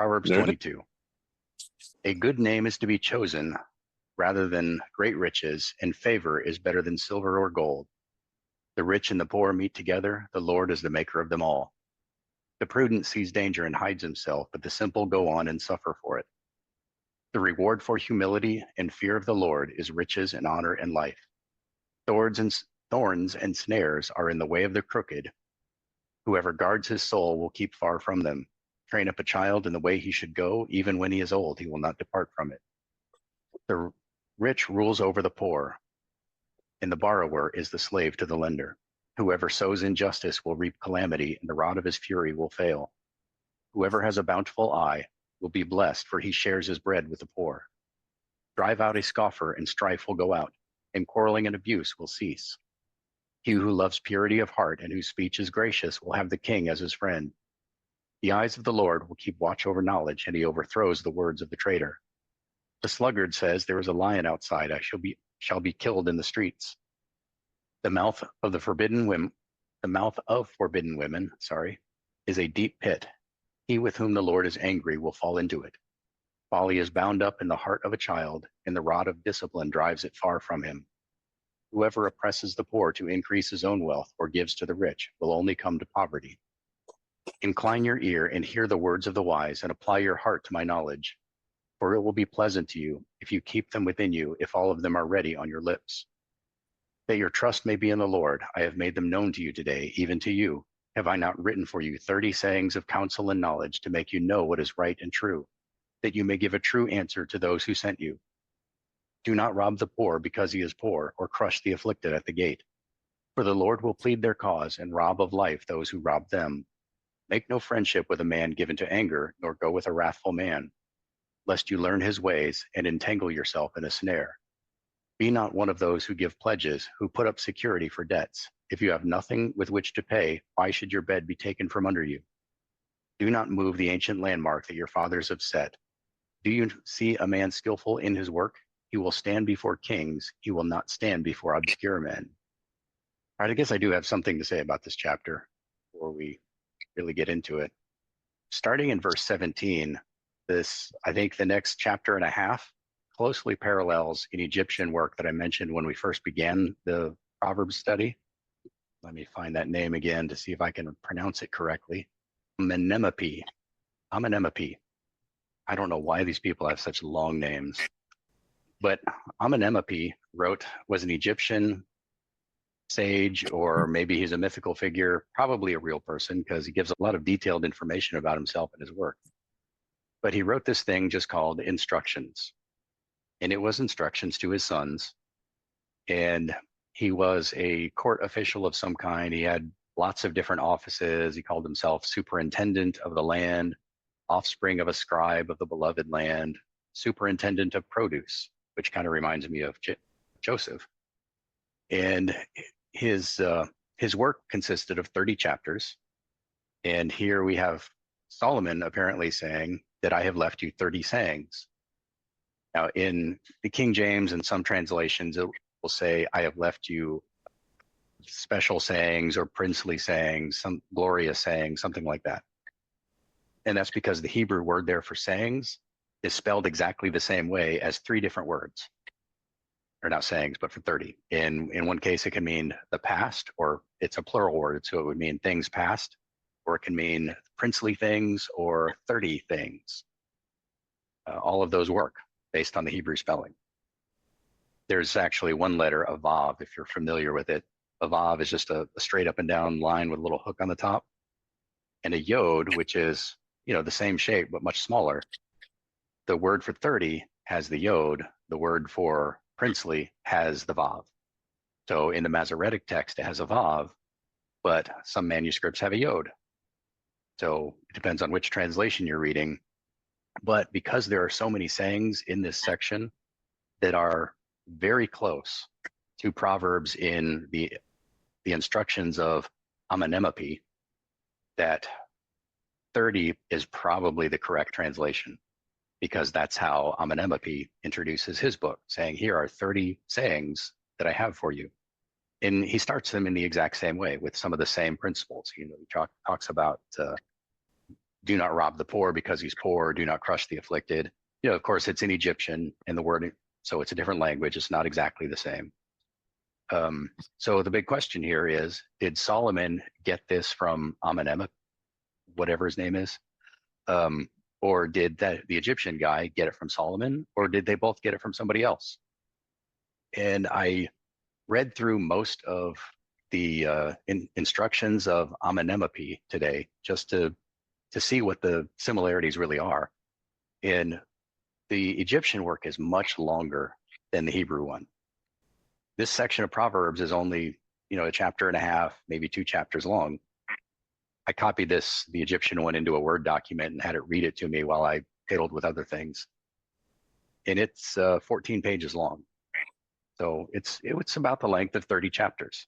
Proverbs Noted. 22. A good name is to be chosen rather than great riches, and favor is better than silver or gold. The rich and the poor meet together. The Lord is the maker of them all. The prudent sees danger and hides himself, but the simple go on and suffer for it. The reward for humility and fear of the Lord is riches and honor and life. Thorns and snares are in the way of the crooked. Whoever guards his soul will keep far from them. Train up a child in the way he should go. Even when he is old, he will not depart from it. The rich rules over the poor, and the borrower is the slave to the lender. Whoever sows injustice will reap calamity, and the rod of his fury will fail. Whoever has a bountiful eye will be blessed, for he shares his bread with the poor. Drive out a scoffer, and strife will go out, and quarreling and abuse will cease. He who loves purity of heart and whose speech is gracious will have the king as his friend. The eyes of the Lord will keep watch over knowledge, and he overthrows the words of the traitor. The sluggard says, "There is a lion outside. I shall be killed in the streets." The mouth of forbidden women, is a deep pit. He with whom the Lord is angry will fall into it. Folly is bound up in the heart of a child, and the rod of discipline drives it far from him. Whoever oppresses the poor to increase his own wealth or gives to the rich will only come to poverty. Incline your ear and hear the words of the wise, and apply your heart to my knowledge. For it will be pleasant to you if you keep them within you, if all of them are ready on your lips. That your trust may be in the Lord, I have made them known to you today, even to you. Have I not written for you 30 sayings of counsel and knowledge to make you know what is right and true, that you may give a true answer to those who sent you? Do not rob the poor because he is poor, or crush the afflicted at the gate. For the Lord will plead their cause and rob of life those who rob them. Make no friendship with a man given to anger, nor go with a wrathful man, lest you learn his ways and entangle yourself in a snare. Be not one of those who give pledges, who put up security for debts. If you have nothing with which to pay, why should your bed be taken from under you? Do not move the ancient landmark that your fathers have set. Do you see a man skillful in his work? He will stand before kings. He will not stand before obscure men. All right, I guess I do have something to say about this chapter before we really get into it. Starting in verse 17, I think the next chapter and a half closely parallels an Egyptian work that I mentioned when we first began the Proverbs study. Let me find that name again to see if I can pronounce it correctly. Amenemope. I don't know why these people have such long names. But Amenemope was an Egyptian sage, or maybe he's a mythical figure, probably a real person, because he gives a lot of detailed information about himself and his work. But he wrote this thing just called Instructions. And it was instructions to his sons. And he was a court official of some kind. He had lots of different offices. He called himself superintendent of the land, offspring of a scribe of the beloved land, superintendent of produce, which kind of reminds me of Joseph. And his work consisted of 30 chapters. And here we have Solomon apparently saying that I have left you 30 sayings. Now, in the King James and some translations, it will say, I have left you special sayings or princely sayings, some glorious sayings, something like that. And that's because the Hebrew word there for sayings is spelled exactly the same way as 3 different words. Or not sayings, but for 30. In one case, it can mean the past, or it's a plural word, so it would mean things past, or it can mean princely things or 30 things. All of those work based on the Hebrew spelling. There's actually one letter, a vav, if you're familiar with it. A vav is just a straight up and down line with a little hook on the top. And a yod, which is, the same shape, but much smaller. The word for 30 has the yod. The word for princely has the vav. So in the Masoretic text, it has a vav, but some manuscripts have a yod. So it depends on which translation you're reading. But because there are so many sayings in this section that are very close to Proverbs in the instructions of Amenemope, that 30 is probably the correct translation, because that's how Amenemope introduces his book, saying, here are 30 sayings that I have for you. And he starts them in the exact same way with some of the same principles. He talks about do not rob the poor because he's poor, do not crush the afflicted. Of course, it's in Egyptian and the word, so it's a different language. It's not exactly the same. So the big question here is, did Solomon get this from Amenemope, whatever his name is? Or did the Egyptian guy get it from Solomon, or did they both get it from somebody else? And I read through most of the instructions of Amenemope today just to see what the similarities really are. And the Egyptian work is much longer than the Hebrew one. This section of Proverbs is only, a chapter and a half, maybe 2 chapters long. I copied the Egyptian one into a Word document and had it read it to me while I fiddled with other things. And it's 14 pages long. So it's about the length of 30 chapters.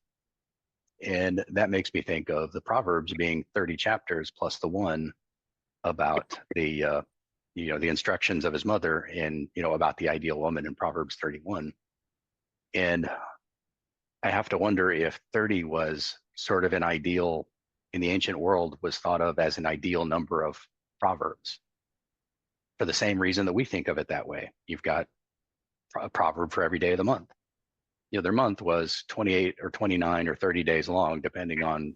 And that makes me think of the Proverbs being 30 chapters plus the one about the instructions of his mother and, about the ideal woman in Proverbs 31. And I have to wonder if 30 was sort of an ideal, in the ancient world, was thought of as an ideal number of Proverbs for the same reason that we think of it that way. You've got a proverb for every day of the month. Their month was 28 or 29 or 30 days long, depending on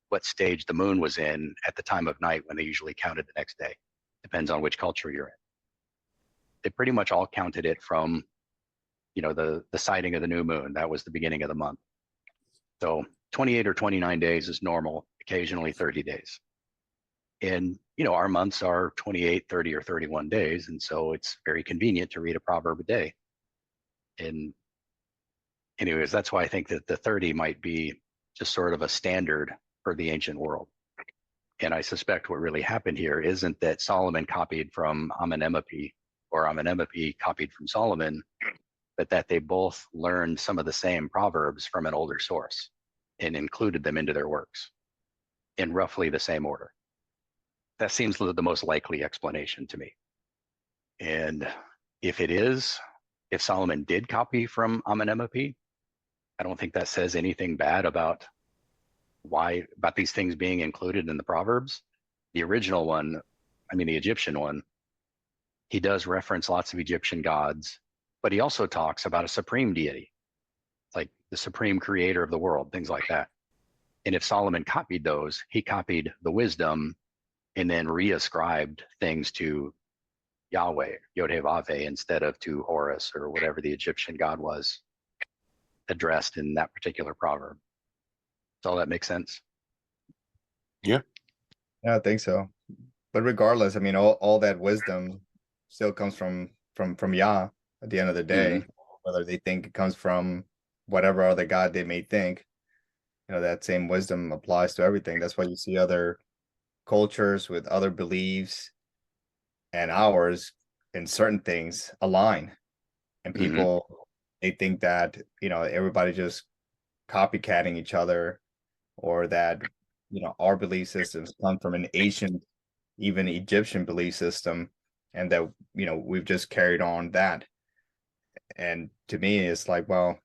what stage the moon was in at the time of night when they usually counted the next day. Depends on which culture you're in. They pretty much all counted it from, the sighting of the new moon. That was the beginning of the month. So 28 or 29 days is normal, occasionally 30 days. And, our months are 28, 30, or 31 days. And so it's very convenient to read a proverb a day. And anyways, that's why I think that the 30 might be just sort of a standard for the ancient world. And I suspect what really happened here isn't that Solomon copied from Amenemope or Amenemope copied from Solomon, but that they both learned some of the same proverbs from an older source and included them into their works in roughly the same order. That seems the most likely explanation to me. And if Solomon did copy from Amenemope, I don't think that says anything bad about these things being included in the Proverbs. The original one, the Egyptian one, he does reference lots of Egyptian gods, but he also talks about a supreme deity, like the supreme creator of the world, things like that. And if Solomon copied those, he copied the wisdom and then reascribed things to Yahweh, Yod-Heh-Vav-Heh, instead of to Horus or whatever the Egyptian god was addressed in that particular proverb. Does all that make sense? Yeah. Yeah, I think so. But regardless, all that wisdom still comes from Yah at the end of the day. Mm-hmm. Whether they think it comes from whatever other god they may think, that same wisdom applies to everything. That's why you see other cultures with other beliefs and ours in certain things align. And people, they think that, everybody just copycatting each other, or that, our belief systems come from an ancient, even Egyptian belief system, and that, we've just carried on that. And to me, it's like, well,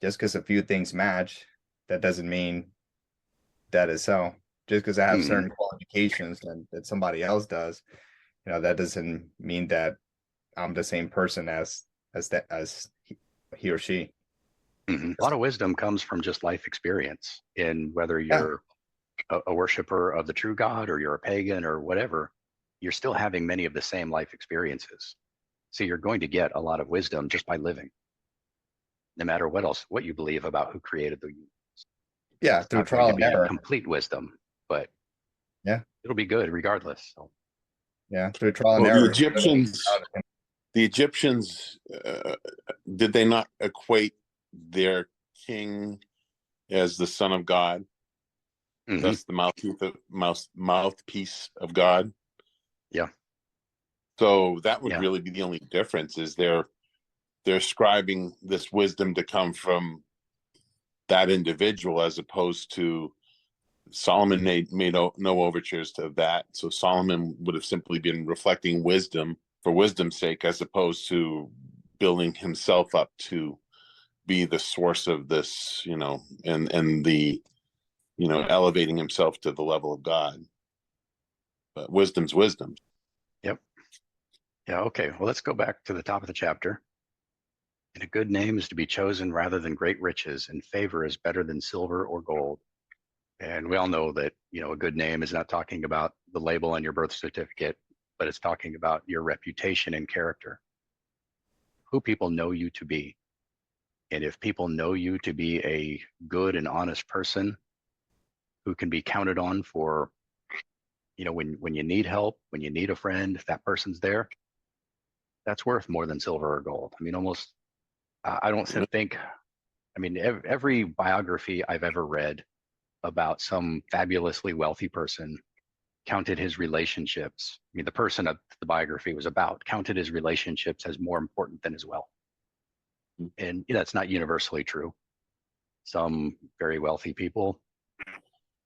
just because a few things match, that doesn't mean that is so. Just because I have certain qualifications that somebody else does, that doesn't mean that I'm the same person as he or she. Mm-hmm. A lot of wisdom comes from just life experience, and whether you're a worshiper of the true God or you're a pagan or whatever, you're still having many of the same life experiences. So you're going to get a lot of wisdom just by living, no matter what you believe about who created the universe. Yeah, it's through not trial going to and be error. Complete wisdom, but it'll be good regardless. So. Yeah, through trial and error. The Egyptians, did they not equate their king as the son of God? Mm-hmm. Thus the mouthpiece of God. Yeah. So that would really be the only difference, is they're ascribing this wisdom to come from that individual, as opposed to Solomon made no overtures to that. So Solomon would have simply been reflecting wisdom for wisdom's sake, as opposed to building himself up to be the source of this, and the, elevating himself to the level of God. But wisdom's wisdom. Yep. Yeah. Okay. Well, let's go back to the top of the chapter. And a good name is to be chosen rather than great riches, and favor is better than silver or gold. And we all know that, a good name is not talking about the label on your birth certificate, but it's talking about your reputation and character, who people know you to be. And if people know you to be a good and honest person who can be counted on for, when you need help, when you need a friend, that person's there, that's worth more than silver or gold. I mean, almost, I don't think, every biography I've ever read about some fabulously wealthy person counted his relationships. I mean, the person that the biography was about counted his relationships as more important than his wealth. And that's not universally true. Some very wealthy people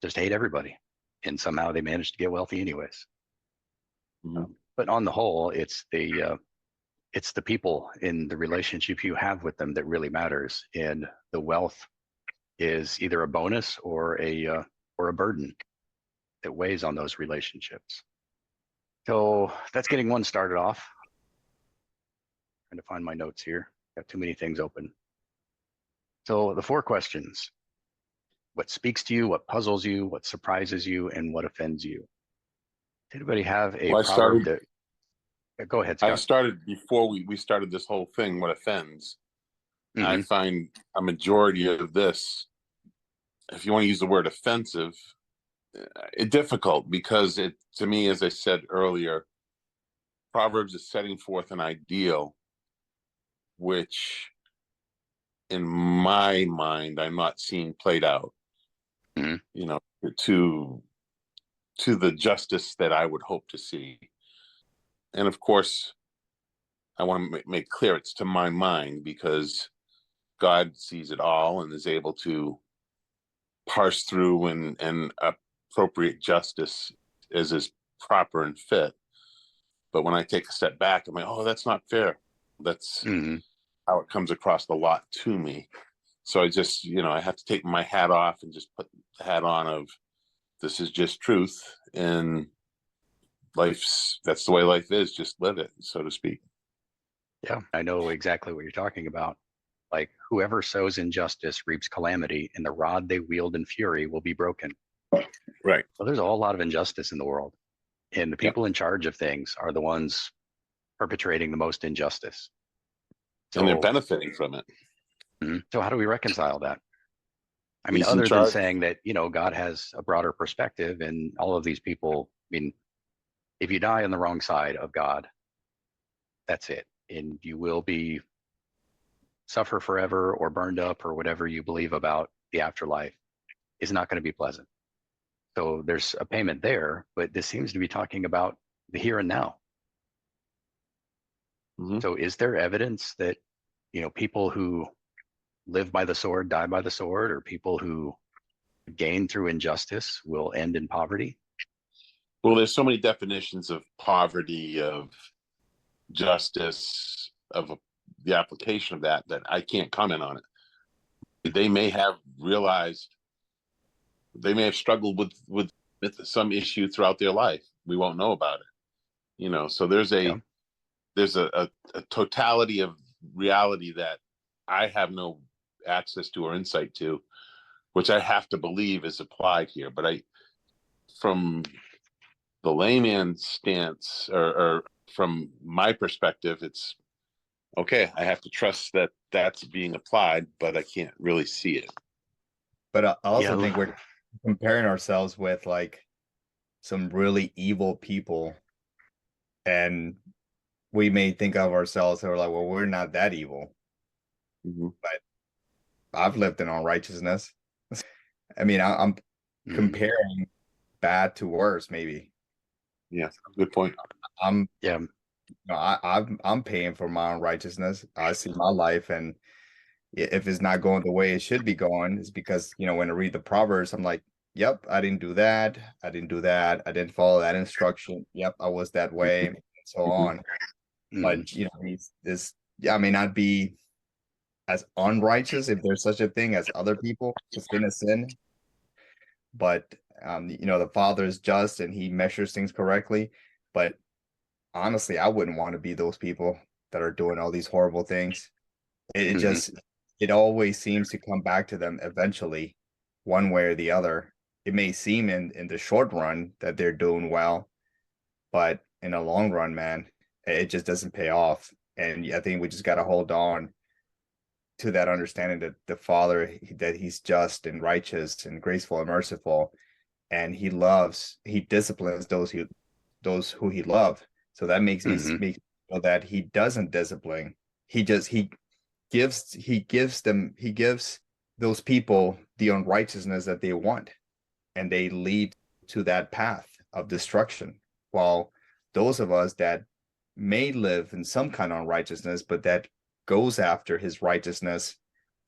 just hate everybody, and somehow they manage to get wealthy anyways. But on the whole, it's the people in the relationship you have with them that really matters, and the wealth is either a bonus or a burden that weighs on those relationships. So that's getting one started off. Trying to find my notes here. Got too many things open. So the 4 questions: what speaks to you, what puzzles you, what surprises you, and what offends you. Did anybody have a proverb that? Go ahead, Scott. I started before we started this whole thing. What offends? I find a majority of this, if you want to use the word offensive, difficult, because it, to me, as I said earlier, Proverbs is setting forth an ideal which, in my mind, I'm not seeing played out. To the justice that I would hope to see. And of course, I want to make clear it's to my mind, because God sees it all and is able to parse through and appropriate justice as is proper and fit. But when I take a step back, I'm like, oh, that's not fair. That's how it comes across the lot to me. So I just, I have to take my hat off and just put the hat on of, this is just truth, and that's the way life is. Just live it, so to speak. Yeah, I know exactly what you're talking about. Like, whoever sows injustice reaps calamity, and the rod they wield in fury will be broken. Right. So there's a whole lot of injustice in the world, and the people in charge of things are the ones perpetrating the most injustice. And they're benefiting from it. So how do we reconcile that? I mean, other than saying that, God has a broader perspective, and all of these people, if you die on the wrong side of God, that's it. And you will suffer forever or burned up, or whatever you believe about the afterlife is not going to be pleasant. So there's a payment there, but this seems to be talking about the here and now. So is there evidence that, people who live by the sword die by the sword, or people who gain through injustice will end in poverty? Well, there's so many definitions of poverty, of justice, of the application of that I can't comment on it. They may have realized, they may have struggled with some issue throughout their life. We won't know about it. So there's a totality of reality that I have no access to or insight to, which I have to believe is applied here. But from the layman's stance, or from my perspective, it's okay. I have to trust that that's being applied, but I can't really see it. But I also think we're comparing ourselves with like some really evil people, and we may think of ourselves and we're like, well, we're not that evil. But I've lived in unrighteousness. I mean, I'm comparing bad to worse, maybe. Yeah, good point. I'm paying for my unrighteousness. I see my life, and if it's not going the way it should be going, it's because, when I read the Proverbs, I'm like, yep, I didn't do that. I didn't do that. I didn't follow that instruction. Yep, I was that way, and so on. But, I may not be as unrighteous, if there's such a thing as other people. Sin is sin. But The Father is just and he measures things correctly. But honestly, I wouldn't want to be those people that are doing all these horrible things. It Hmm. just, it always seems to come back to them eventually, one way or the other. It may seem in the short run that they're doing well, but in the long run, man, it just doesn't pay off. And I think we just got to hold on to that understanding that the Father, that he's just and righteous and graceful and merciful, and he disciplines those who he loves. So that makes me Hmm. feel that he doesn't discipline. He gives those people the unrighteousness that they want, and they lead to that path of destruction. While those of us that may live in some kind of unrighteousness, but that goes after his righteousness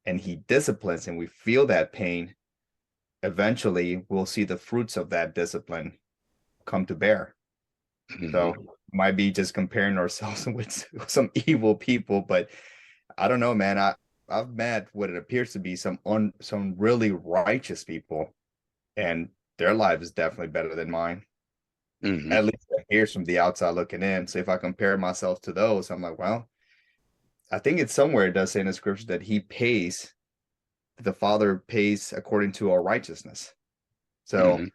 and he disciplines and we feel that pain, eventually we'll see the fruits of that discipline come to bear. Hmm. So might be just comparing ourselves with some evil people, but I don't know, man. I've met what it appears to be some really righteous people, and their life is definitely better than mine. Hmm. At least it appears from the outside looking in. So if I compare myself to those, I'm like, well, I think it's somewhere it does say in the scripture that the Father pays according to our righteousness. So Hmm. it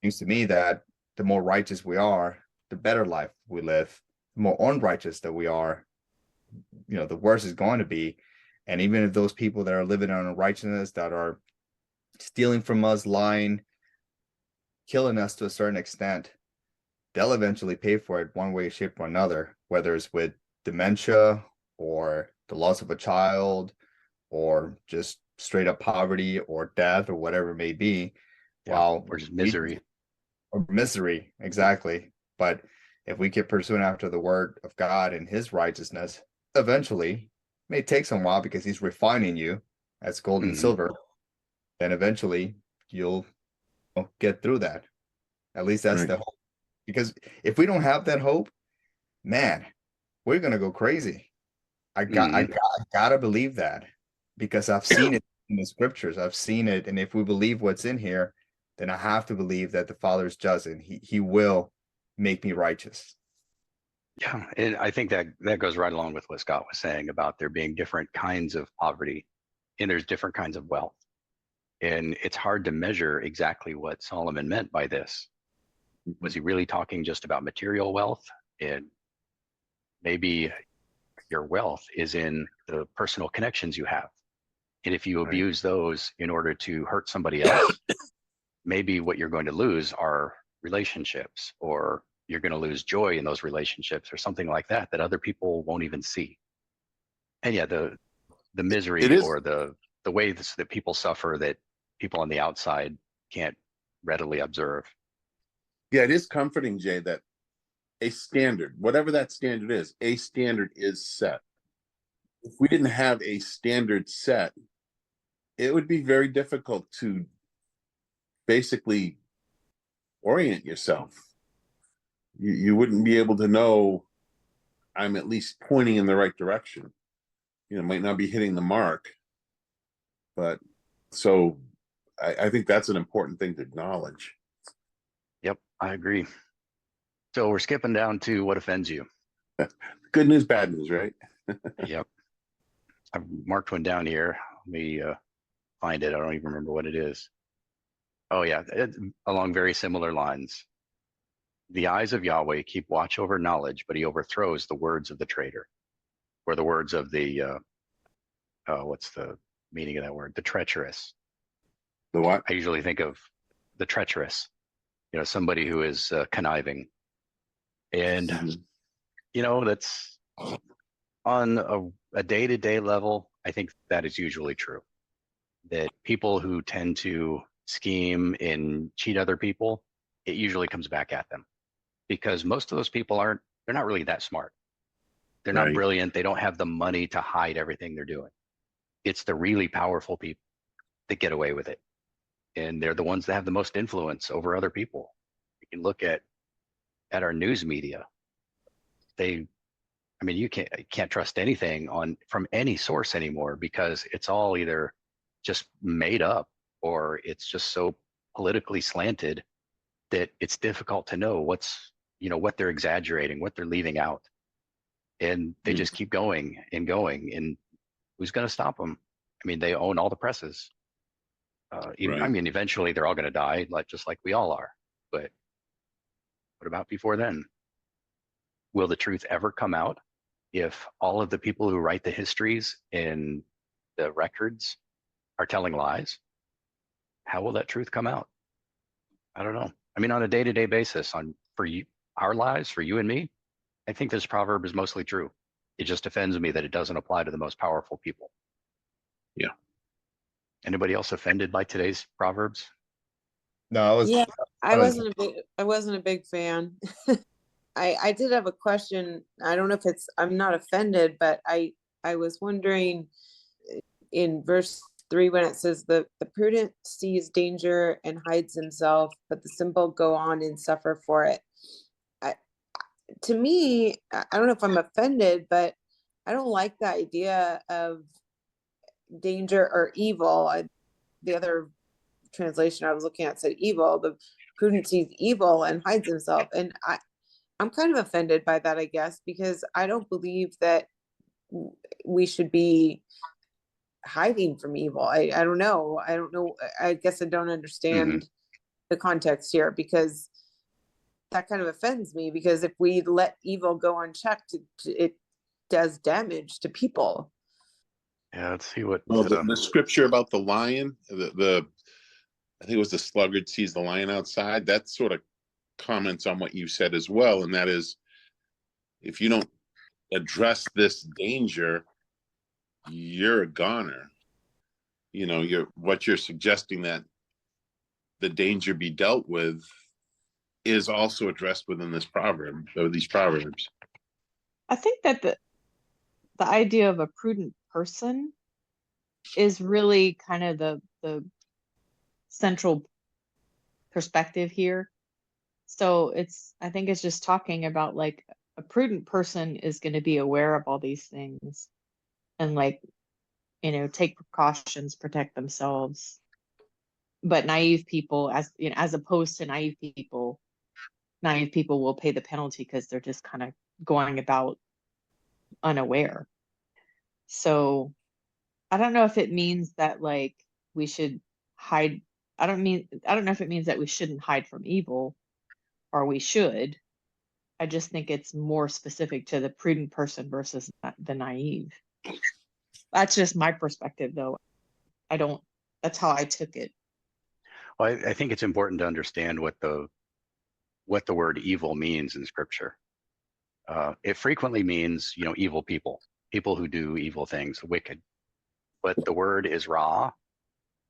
seems to me that the more righteous we are, the better life we live. The more unrighteous that we are, the worse it's going to be. And even if those people that are living on unrighteousness, that are stealing from us, lying, killing us to a certain extent, they'll eventually pay for it one way, shape, or another, whether it's with dementia or the loss of a child or just straight up poverty or death or whatever it may be. Yeah. While Or just we misery. or misery, exactly. But if we keep pursuing after the word of God and his righteousness, eventually, it may take some while because he's refining you as gold and Hmm. silver, then eventually you'll get through that. At least that's Right. the hope. Because if we don't have that hope, man, we're gonna go crazy. I Hmm. got I gotta believe that because I've seen it in the scriptures. I've seen it, and if we believe what's in here, then I have to believe that the Father is just and he will make me righteous. Yeah, and I think that that goes right along with what Scott was saying about there being different kinds of poverty, and there's different kinds of wealth. And it's hard to measure exactly what Solomon meant by this. Was he really talking just about material wealth? And maybe your wealth is in the personal connections you have. And if you Right. abuse those in order to hurt somebody else, maybe what you're going to lose are relationships, or you're going to lose joy in those relationships or something like that that other people won't even see. And yeah, the It misery is, or the ways that people suffer that people on the outside can't readily observe. yeah, it is comforting, Jay, that a standard, whatever that standard is, a standard is set. If we didn't have a standard set, it would be very difficult to basically orient yourself. You wouldn't be able to know I'm at least pointing in the right direction. Might not be hitting the mark, but so I think that's an important thing to acknowledge. Yep, I agree. So we're skipping down to what offends you. Good news, bad news, right? Yep, I've marked one down here. Let me find it. I don't even remember what it is. Oh yeah, along very similar lines. The eyes of Yahweh keep watch over knowledge, but he overthrows the words of the traitor, or the words of the what's the meaning of that word? The treacherous. The what? I usually think of the treacherous, somebody who is conniving. And, Mhm. that's on a day-to-day level. I think that is usually true, that people who tend to scheme and cheat other people, it usually comes back at them because most of those people they're not really that smart. They're not Right. brilliant. They don't have the money to hide everything they're doing. It's the really powerful people that get away with it. And they're the ones that have the most influence over other people. You can look at our news media. They I mean, you can't trust anything from any source anymore because it's all either just made up or it's just so politically slanted that it's difficult to know what they're exaggerating, what they're leaving out. And they just keep going and going. And who's going to stop them? I mean, they own all the presses. Right. I mean, eventually they're all going to die, just like we all are. But what about before then? Will the truth ever come out if all of the people who write the histories and the records are telling lies? How will that truth come out? I don't know. I mean, on a day-to-day basis, for you, our lives, for you and me, I think this proverb is mostly true. It just offends me that it doesn't apply to the most powerful people. Yeah. Anybody else offended by today's proverbs? No, I wasn't a big fan. I did have a question. I don't know if I'm not offended, but I was wondering in verse 3 when it says the prudent sees danger and hides himself, but the simple go on and suffer for it. To me, I don't know if I'm offended, but I don't like the idea of danger or evil. The other translation I was looking at said evil. The prudent sees evil and hides himself. And I'm kind of offended by that, I guess, because I don't believe that we should be hiding from evil. I don't know. I guess I don't understand the context here, because that kind of offends me, because if we let evil go unchecked, it does damage to people. Yeah, let's see what. Well, the scripture about the lion, I think it was the sluggard sees the lion outside. That sort of comments on what you said as well, and that is, if you don't address this danger, you're a goner. You know, what you're suggesting, that the danger be dealt with, is also addressed within this proverb, or these proverbs. I think that the idea of a prudent person is really kind of the central perspective here. So I think it's just talking about, like, a prudent person is going to be aware of all these things and, like, take precautions, protect themselves. But naive people, as opposed to naive people will pay the penalty because they're just kind of going about unaware. So I don't know if it means that, like, we should hide. I don't know if it means that we shouldn't hide from evil, or we should. I just think it's more specific to the prudent person versus the naive. That's just my perspective, though. That's how I took it. Well, I think it's important to understand what the word evil means in Scripture. It frequently means, evil people who do evil things, wicked. But the word is ra,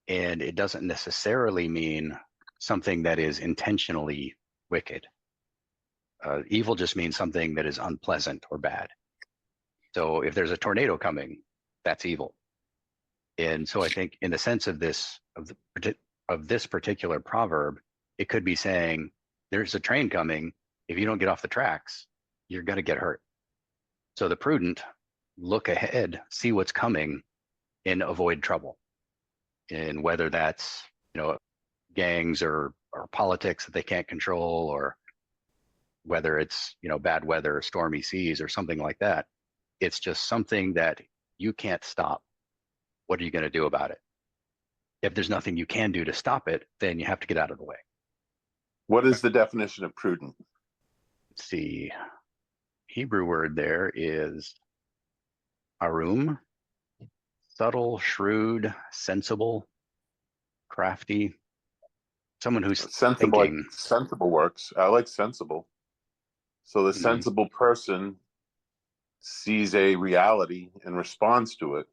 and it doesn't necessarily mean something that is intentionally wicked. Evil just means something that is unpleasant or bad. So if there's a tornado coming, that's evil. And so I think, in the sense of this particular proverb, it could be saying, there's a train coming. If you don't get off the tracks, you're going to get hurt. So the prudent look ahead, see what's coming, and avoid trouble. And whether that's, gangs or politics that they can't control, or whether it's, bad weather, stormy seas, or something like that, it's just something that you can't stop. What are you going to do about it? If there's nothing you can do to stop it, then you have to get out of the way. What is the definition of prudent? Let's see. Hebrew word there is arum, subtle, shrewd, sensible, crafty. Someone who's sensible. thinking. Like, sensible works. I like sensible. So the sensible person sees a reality and responds to it.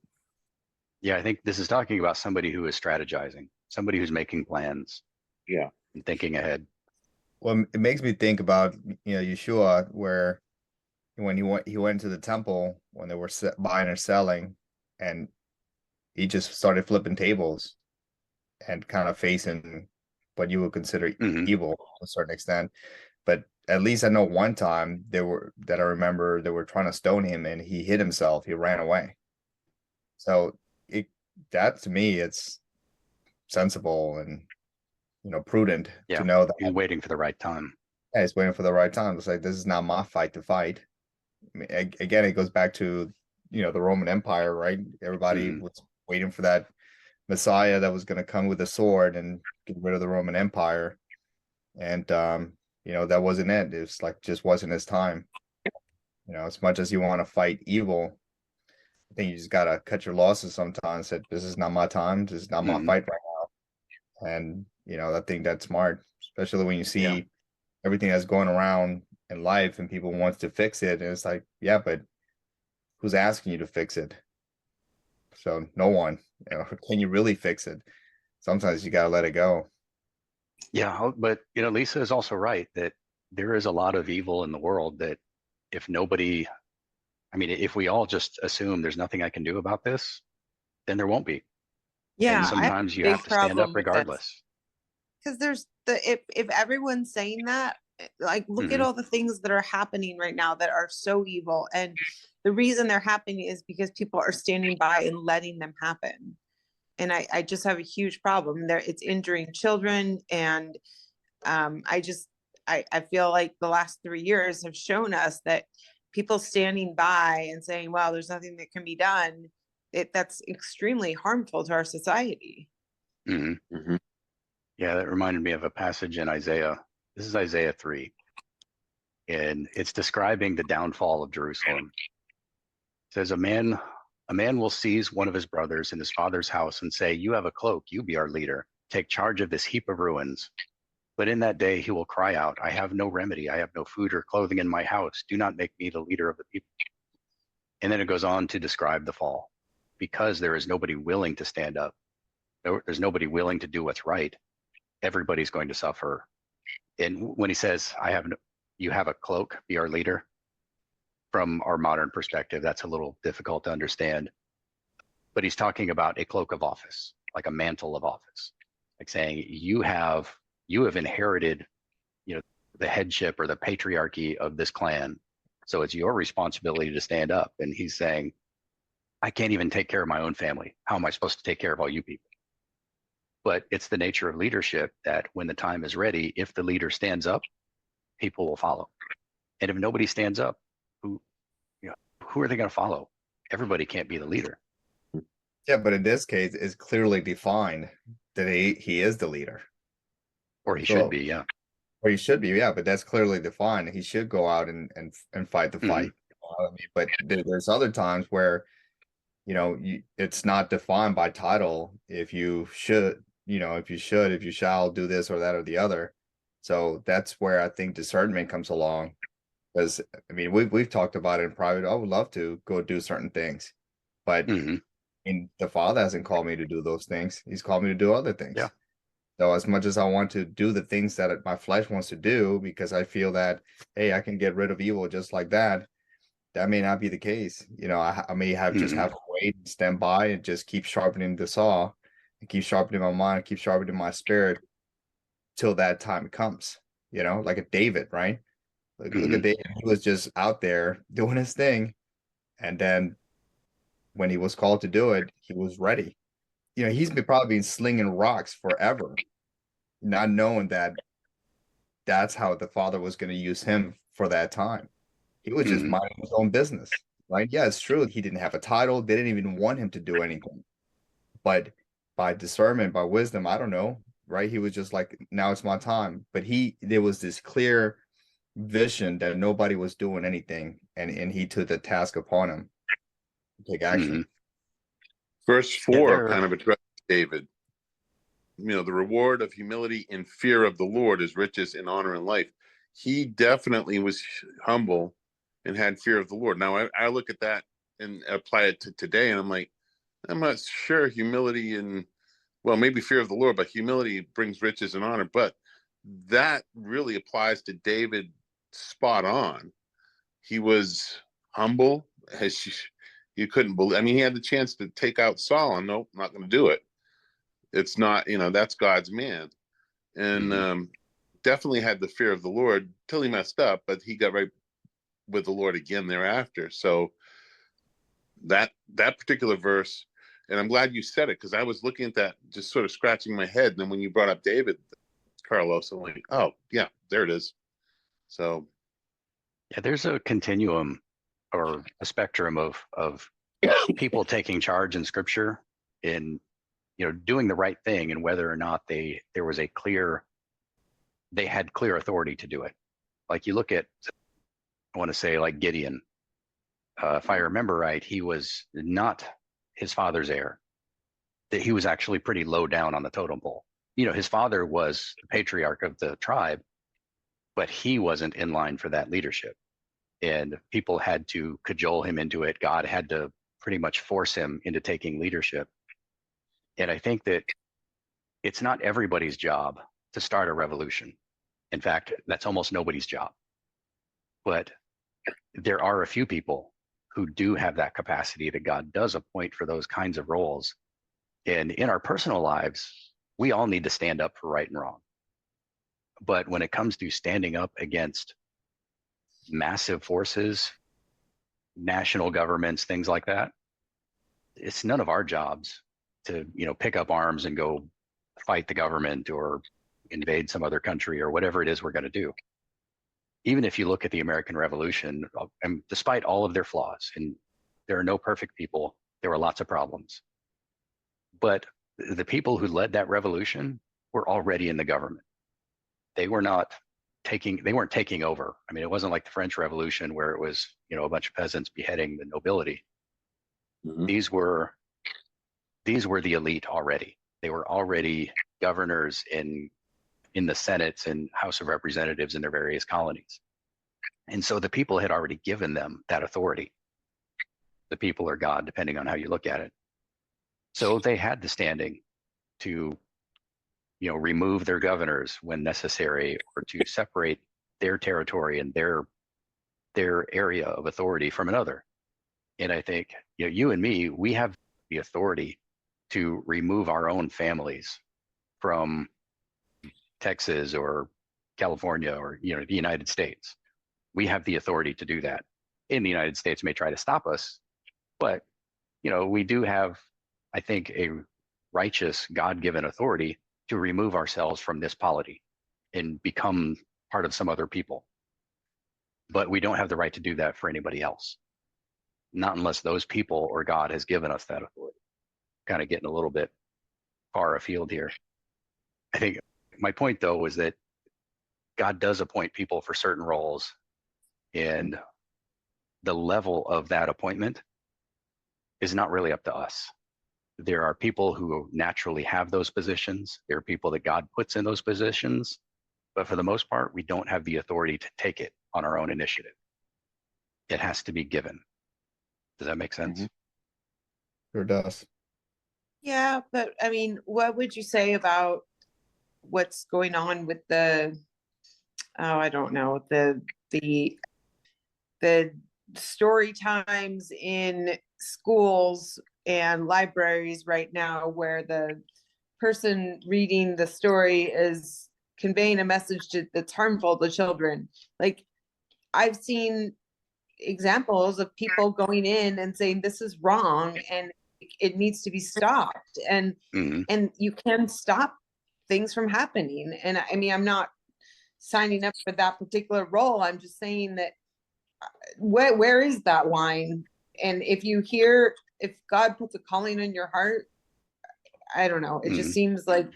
Yeah, I think this is talking about somebody who is strategizing, somebody who's making plans. Yeah. And thinking ahead. Well, it makes me think about, Yeshua, where when he went to the temple when they were buying or selling, and he just started flipping tables and kind of facing what you would consider evil to a certain extent. But at least I know one time I remember they were trying to stone him, and he hid himself. He ran away. So that to me, it's sensible and, prudent Yeah. to know that He's waiting for the right time. yeah, he's waiting for the right time. It's like, this is not my fight to fight. I mean, again, it goes back to, the Roman Empire, right? Everybody Mhm. was waiting for that Messiah that was going to come with a sword and get rid of the Roman Empire. And, that wasn't it. It was like, just wasn't his time. As much as you want to fight evil, I think you just got to cut your losses sometimes. Said, this is not my time. This is not my Mhm. fight right now. And, I think that's smart, especially when you Yeah. see everything that's going around in life and people wants to fix it. And it's like, yeah, but who's asking you to fix it? So no one. Can you really fix it? Sometimes you gotta let it go. Yeah, but Lisa is also right that there is a lot of evil in the world that if nobody, I mean, if we all just assume there's nothing I can do about this, then there won't be. And Yeah, I have sometimes a you big have to stand up problem with this regardless. because there's if everyone's saying that, like look at Mhm. all the things that are happening right now that are so evil, and the reason they're happening is because people are standing by and letting them happen. And I just have a huge problem there. It's injuring children, and I feel like the last 3 years have shown us that people standing by and saying, "Well, there's nothing that can be done," that's extremely harmful to our society. Mhm. Mhm. Yeah, that reminded me of a passage in Isaiah. This is Isaiah 3, and it's describing the downfall of Jerusalem. It says, a man will seize one of his brothers in his father's house and say, "You have a cloak, you be our leader. Take charge of this heap of ruins." But in that day he will cry out, "I have no remedy. I have no food or clothing in my house. Do not make me the leader of the people." And then it goes on to describe the fall. Because there is nobody willing to stand up, there's nobody willing to do what's right, everybody's going to suffer. And when he says, you have a cloak, be our leader, from our modern perspective, that's a little difficult to understand. But he's talking about a cloak of office, like a mantle of office, like saying you have inherited, you know, the headship or the patriarchy of this clan. So it's your responsibility to stand up. And he's saying, I can't even take care of my own family. How am I supposed to take care of all you people? But it's the nature of leadership that when the time is ready, if the leader stands up, people will follow. And if nobody stands up, who you know, who are they going to follow? Everybody can't be the leader. Yeah, but in this case, it's clearly defined that he is the leader. Or he So, should be, yeah. or he should be, yeah, but that's clearly defined. He should go out and fight the fight. I mean, but there's other times where it's not defined by title. If you should, if you shall do this or that or the other. So that's where I think discernment comes along. Because I mean, we've talked about it in private. I would love to go do certain things, but Mm-hmm. the Father hasn't called me to do those things. He's called me to do other things. Yeah. So as much as I want to do the things that my flesh wants to do, because I feel that, hey, I can get rid of evil just like that, that may not be the case. I may just Mm-hmm. have to wait and stand by and just keep sharpening the saw and keep sharpening my mind, keep sharpening my spirit till that time comes, like a David, right? Look Mm-hmm. at David. He was just out there doing his thing. And then when he was called to do it, he was ready. He's probably been slinging rocks forever, not knowing that that's how the Father was going to use him for that time. He was just Mm-hmm. minding his own business, right? Yeah, it's true. He didn't have a title. They didn't even want him to do anything. But by discernment, by wisdom, I don't know, right? He was just like, now it's my time. But there was this clear vision that nobody was doing anything, and he took the task upon him to take action. Mm-hmm. Verse Yeah, 4 kind of addresses David. The reward of humility and fear of the Lord is riches and honor in life. He definitely was humble and had fear of the Lord. Now, I look at that and apply it to today, and I'm like, I'm not sure humility and, well, maybe fear of the Lord, but humility brings riches and honor. But that really applies to David spot on. He was humble, as you couldn't believe. I mean, he had the chance to take out Saul, and nope, not going to do it. It's not, that's God's man. And Mm-hmm. Definitely had the fear of the Lord till he messed up, but he got right with the Lord again thereafter. So that particular verse, and I'm glad you said it, because I was looking at that, just sort of scratching my head. And then when you brought up David, Carlos. I'm like, oh yeah, there it is. So Yeah, there's a continuum or a spectrum of people taking charge in Scripture in doing the right thing, and whether or not they had clear authority to do it. Like you look at, I want to say like Gideon. If I remember right, he was not his father's heir. That he was actually pretty low down on the totem pole. His father was the patriarch of the tribe, but he wasn't in line for that leadership. And people had to cajole him into it. God had to pretty much force him into taking leadership. And I think that it's not everybody's job to start a revolution. In fact, that's almost nobody's job. But there are a few people who do have that capacity that God does appoint for those kinds of roles. And in our personal lives, we all need to stand up for right and wrong. But when it comes to standing up against massive forces, national governments, things like that, it's none of our jobs to, pick up arms and go fight the government or invade some other country or whatever it is we're going to do. Even if you look at the American Revolution, and despite all of their flaws, and there are no perfect people, there were lots of problems. But the people who led that revolution were already in the government. They weren't taking over. I mean, it wasn't like the French Revolution where it was, a bunch of peasants beheading the nobility. mhm. These were the elite already. They were already governors in the Senates and House of Representatives in their various colonies. And so the people had already given them that authority. The people are God, depending on how you look at it. So they had the standing to, remove their governors when necessary, or to separate their territory and their area of authority from another. And I think, you and me, we have the authority to remove our own families from Texas or California or, the United States. We have the authority to do that. And the United States may try to stop us, but, we do have, I think, a righteous, God-given authority to remove ourselves from this polity and become part of some other people. But we don't have the right to do that for anybody else. Not unless those people or God has given us that authority. Kind of getting a little bit far afield here. I think my point, though, was that God does appoint people for certain roles, and the level of that appointment is not really up to us. There are people who naturally have those positions. There are people that God puts in those positions, but for the most part, we don't have the authority to take it on our own initiative. It has to be given. Does that make sense? Mhm. Sure does. Yeah, but I mean, what would you say about what's going on with I don't know, the story times in schools and libraries right now, where the person reading the story is conveying a message that's harmful to children? Like, I've seen examples of people going in and saying this is wrong and it needs to be stopped, and Mm-hmm. and you can stop things from happening. And I mean, I'm not signing up for that particular role. I'm just saying that where is that line? And if God puts a calling in your heart, I don't know, it just seems like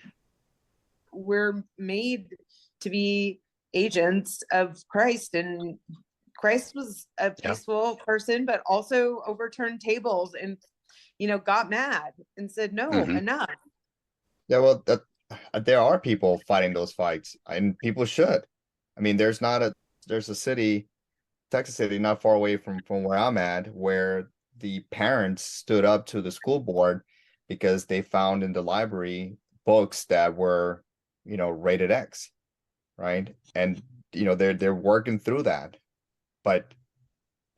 we're made to be agents of Christ, and Christ was a peaceful person, but also overturned tables and, got mad and said, no, enough. Yeah, well, there are people fighting those fights, and people should. I mean, there's a city, Texas City, not far away from where I'm at, where the parents stood up to the school board because they found in the library books that were, rated X, right? And they're working through that. But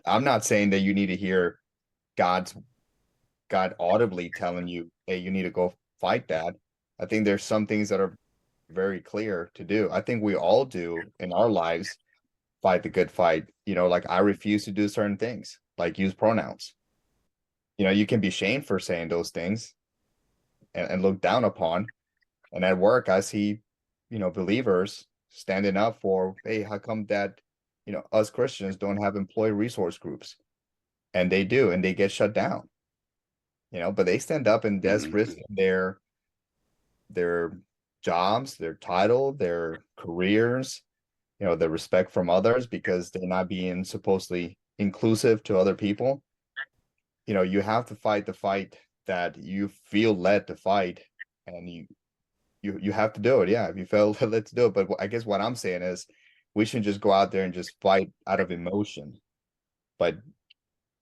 I'm not saying that you need to hear God audibly telling you, hey, you need to go fight that. I think there's some things that are very clear to do. I think we all do in our lives fight the good fight. Like I refuse to do certain things, like use pronouns. You can be shamed for saying those things and looked down upon. And at work, I see, believers standing up for, hey, how come that, us Christians don't have employee resource groups? And they do, and they get shut down. But they stand up, and that's risking their jobs, their title, their careers, the respect from others, because they're not being supposedly inclusive to other people. You have to fight the fight that you feel led to fight, and you have to do it. Yeah, if you feel led to do it. But I guess what I'm saying is we shouldn't just go out there and just fight out of emotion. But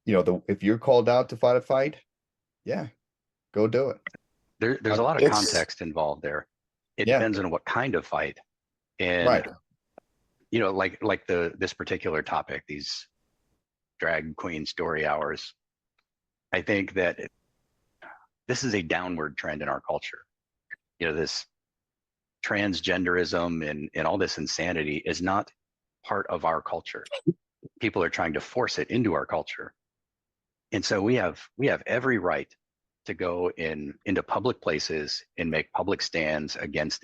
if you're called out to fight a fight, yeah, go do it. There's a lot of context involved there. It depends on what kind of fight. And right. Like this particular topic, these drag queen story hours, I think that this is a downward trend in our culture. This transgenderism and all this insanity is not part of our culture. People are trying to force it into our culture. And so we have every right to go into public places and make public stands against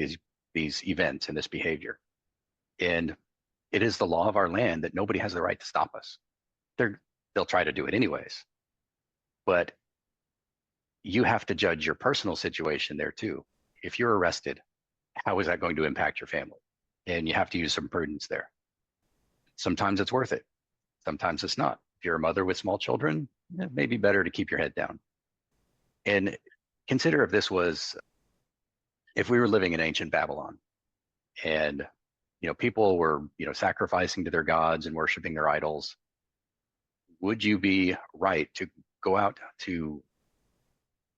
these events and this behavior. And it is the law of our land that nobody has the right to stop us. They'll try to do it anyways. But you have to judge your personal situation there too. If you're arrested, how is that going to impact your family? And you have to use some prudence there. Sometimes it's worth it. Sometimes it's not. If you're a mother with small children, it may be better to keep your head down. And consider if we were living in ancient Babylon and, people were, sacrificing to their gods and worshiping their idols, would you be right to go out to,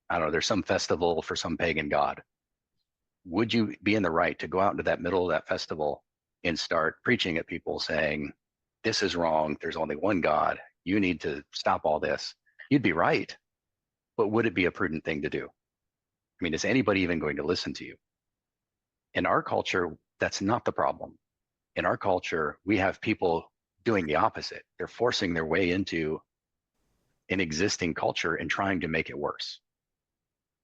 I don't know, there's some festival for some pagan god? Would you be in the right to go out into that middle of that festival and start preaching at people saying, this is wrong, there's only one God, you need to stop all this? You'd be right. But would it be a prudent thing to do? I mean, is anybody even going to listen to you? In our culture, that's not the problem. In our culture, we have people doing the opposite. They're forcing their way into an existing culture and trying to make it worse.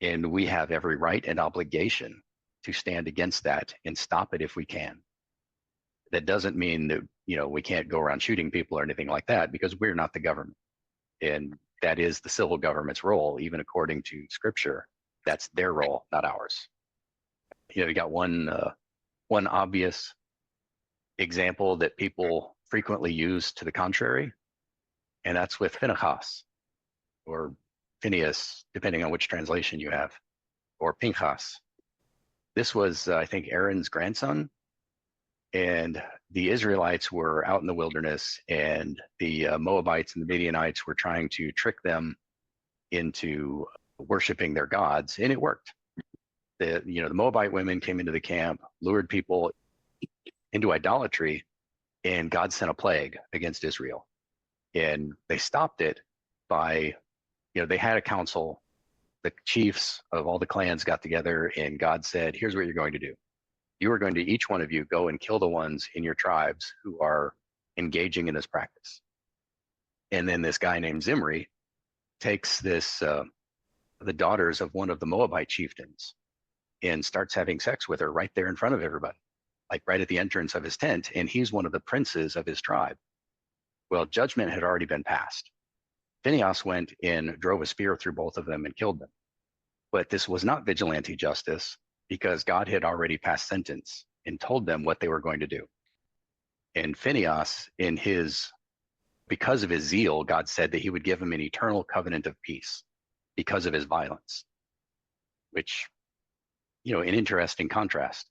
And we have every right and obligation to stand against that and stop it if we can. That doesn't mean that, we can't go around shooting people or anything like that, because we're not the government. And that is the civil government's role, even according to scripture. That's their role, not ours. You got one obvious example that people frequently use to the contrary, and that's with Phinehas, or Phineas, depending on which translation you have, or Pinchas. This was, I think, Aaron's grandson, and the Israelites were out in the wilderness, and the Moabites and the Midianites were trying to trick them into worshiping their gods, and it worked. The Moabite women came into the camp, lured people into idolatry, and God sent a plague against Israel. And they stopped it by, they had a council. The chiefs of all the clans got together, and God said, here's what you're going to do. You are going to, each one of you, go and kill the ones in your tribes who are engaging in this practice. And then this guy named Zimri takes the daughters of one of the Moabite chieftains and starts having sex with her right there in front of everybody, like right at the entrance of his tent. And he's one of the princes of his tribe. Well, judgment had already been passed. Phinehas went and drove a spear through both of them and killed them. But this was not vigilante justice, because God had already passed sentence and told them what they were going to do. And Phinehas, because of his zeal, God said that he would give him an eternal covenant of peace because of his violence, which, an interesting contrast.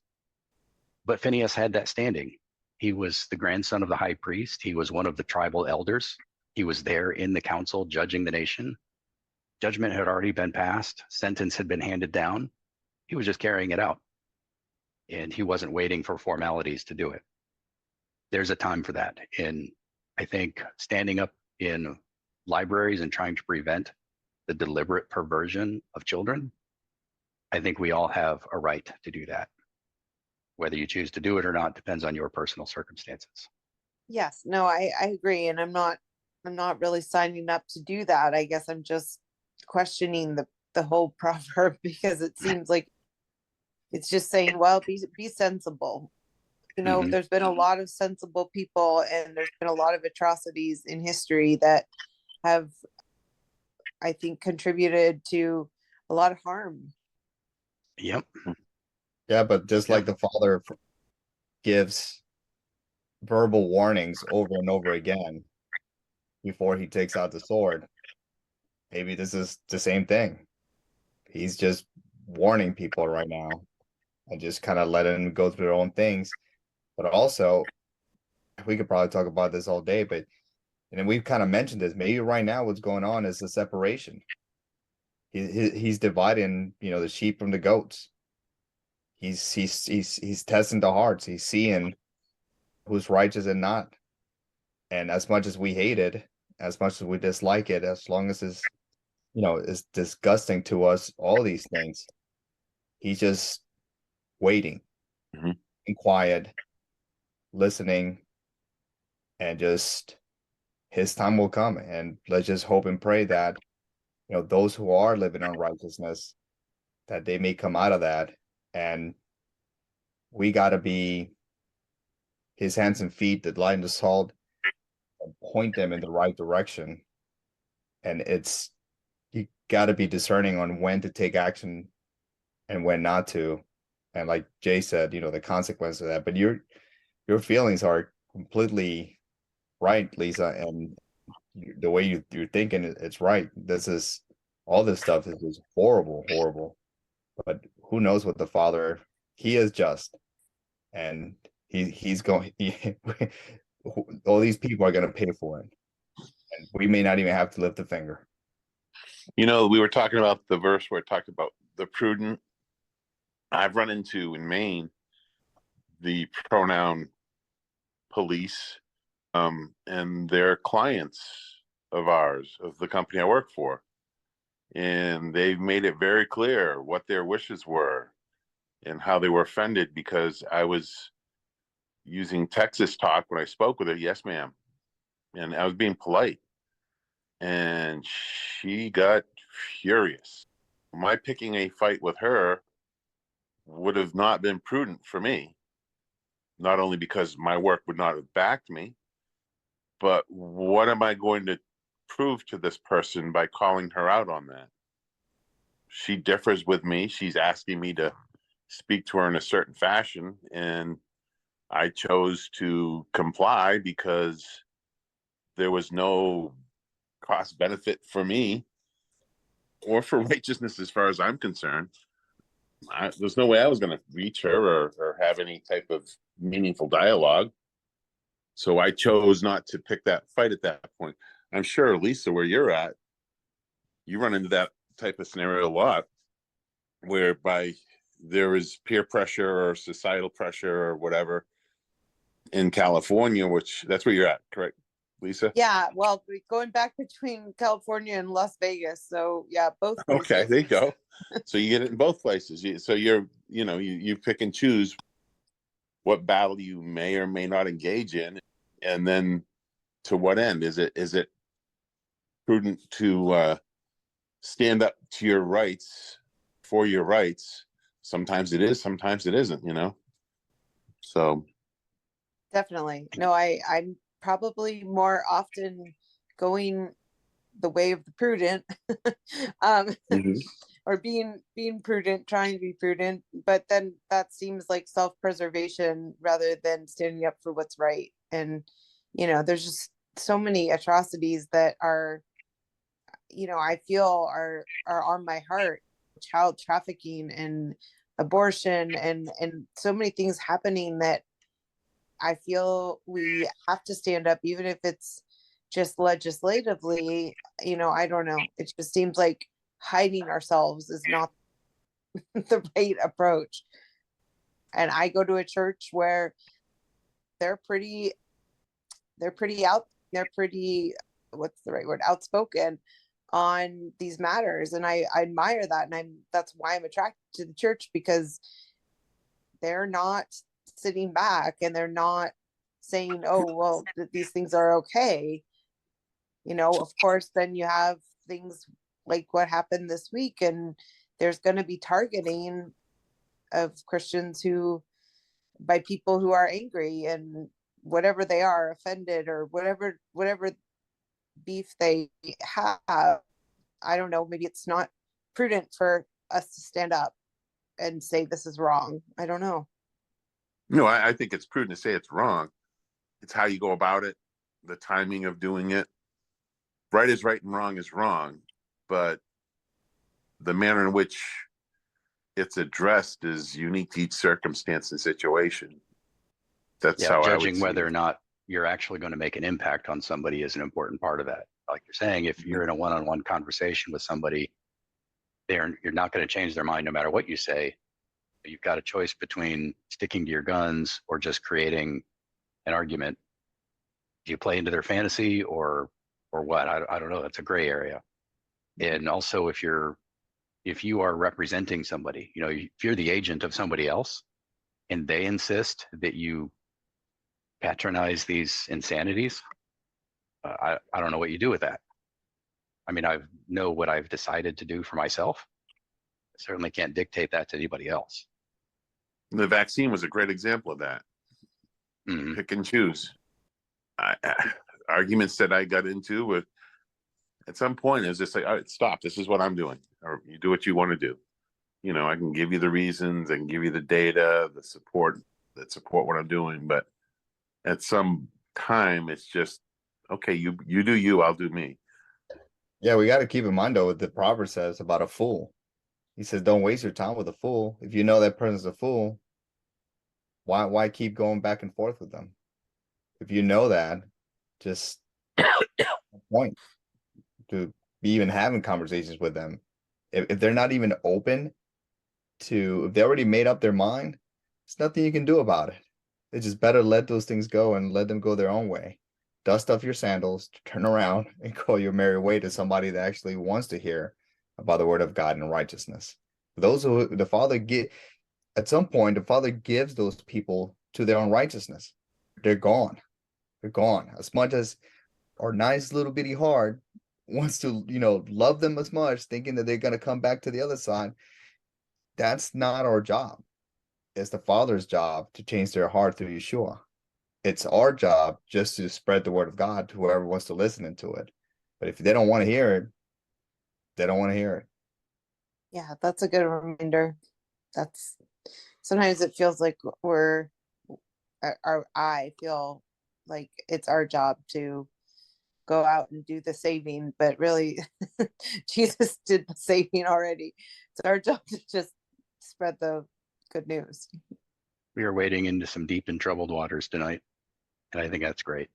But Phinehas had that standing. He was the grandson of the high priest. He was one of the tribal elders. He was there in the council judging the nation. Judgment had already been passed. Sentence had been handed down. He was just carrying it out. And he wasn't waiting for formalities to do it. There's a time for that. And I think standing up in libraries and trying to prevent the deliberate perversion of children, I think we all have a right to do that. Whether you choose to do it or not depends on your personal circumstances. Yes, no, I agree. And I'm not really signing up to do that. I guess I'm just questioning the whole proverb, because it seems like it's just saying, well, be sensible. Mhm. There's been a lot of sensible people, and there's been a lot of atrocities in history that have, I think, contributed to a lot of harm. Yep. Yeah, but just like the father gives verbal warnings over and over again before he takes out the sword, maybe this is the same thing. He's just warning people right now and just kind of letting them go through their own things. But also, we could probably talk about this all day, but we've kind of mentioned this. Maybe right now what's going on is a separation. He's dividing, the sheep from the goats. He's testing the hearts. He's seeing who's righteous and not. And as much as we hate it, as much as we dislike it, as long as it's disgusting to us, all these things, he's just waiting and quiet, listening, and just his time will come. And let's just hope and pray that, those who are living on righteousness, that they may come out of that. And we got to be his hands and feet, the light and the salt, and point them in the right direction. And you got to be discerning on when to take action and when not to. And like Jay said, the consequence of that. But your feelings are completely right, Lisa, and the way you're thinking, it's right. All this stuff is just horrible, horrible. But who knows what the Father? He is just, and he's going. All these people are going to pay for it, and we may not even have to lift a finger. We were talking about the verse where it talked about the prudent. I've run into in Maine the pronoun police, and they're clients of ours, of the company I work for. And they've made it very clear what their wishes were and how they were offended because I was using Texas talk when I spoke with her. Yes, ma'am. And I was being polite. And she got furious. My picking a fight with her would have not been prudent for me, not only because my work would not have backed me, but what am I going to prove to this person by calling her out on that? She differs with me. She's asking me to speak to her in a certain fashion, and I chose to comply because there was no cost benefit for me or for righteousness as far as I'm concerned. There's no way I was going to reach her or have any type of meaningful dialogue. So I chose not to pick that fight at that point. I'm sure, Lisa, where you're at, you run into that type of scenario a lot, whereby there is peer pressure or societal pressure or whatever in California, which that's where you're at, correct, Lisa? Yeah, well, going back between California and Las Vegas. So yeah, both places. Okay, there you go. So you get it in both places. So you pick and choose what battle you may or may not engage in, and then to what end? Is it prudent to stand up to your rights for your rights? Sometimes it is, sometimes it isn't. So Definitely. No, I'm probably more often going the way of the prudent, or being prudent, trying to be prudent, but then that seems like self-preservation rather than standing up for what's right. And there's just so many atrocities that are, I feel are on my heart: child trafficking and abortion and so many things happening that I feel we have to stand up, even if it's just legislatively. I don't know. It just seems like hiding ourselves is not the right approach. And I go to a church where they're pretty what's the right word, outspoken on these matters. And I admire that. And that's why I'm attracted to the church, because they're not sitting back and they're not saying, oh, well, these things are okay. Of course, then you have things like what happened this week, and there's going to be targeting of Christians who, by people who are angry and whatever they are, offended, or whatever beef they have. I don't know, maybe it's not prudent for us to stand up and say this is wrong. I don't know. No, I think it's prudent to say it's wrong. It's how you go about it, the timing of doing it. Right is right and wrong is wrong, but the manner in which it's addressed is unique to each circumstance and situation. That's how I would judging see whether it. or not you're actually going to make an impact on somebody is an important part of that. Like you're saying, if you're in a one-on-one conversation with somebody, you're not going to change their mind no matter what you say. You've got a choice between sticking to your guns or just creating an argument. Do you play into their fantasy or what? I don't know. That's a gray area. And also, if you are representing somebody, if you're the agent of somebody else and they insist that you patronize these insanities, I don't know what you do with that. I mean, I know what I've decided to do for myself. I certainly can't dictate that to anybody else. The vaccine was a great example of that. Mm-hmm. Pick and choose. Arguments that I got into with at some point is just like, all right, stop. This is what I'm doing, or you do what you want to do. I can give you the reasons, I can give you the data, the support that support what I'm doing, but at some time, it's just okay. You do you, I'll do me. Yeah, we got to keep in mind though what the proverb says about a fool. He says, "Don't waste your time with a fool. If you know that person's a fool, why keep going back and forth with them? If you know that, just point to be even having conversations with them. If they're not even open to, if they already made up their mind, there's nothing you can do about it. It's just better let those things go and let them go their own way. Dust off your sandals, turn around, and go your merry way to somebody that actually wants to hear about the word of God and righteousness. Those who the Father at some point, the Father gives those people to their own righteousness. They're gone. They're gone. As much as our nice little bitty heart wants to, love them as much, thinking that they're going to come back to the other side, that's not our job. It's the Father's job to change their heart through Yeshua. It's our job just to spread the word of God to whoever wants to listen to it. But if they don't want to hear it, they don't want to hear it. Yeah, that's a good reminder. That's sometimes it feels like I feel like it's our job to go out and do the saving, but really Jesus did the saving already. It's our job to just spread the good news. We are wading into some deep and troubled waters tonight, and I think that's great.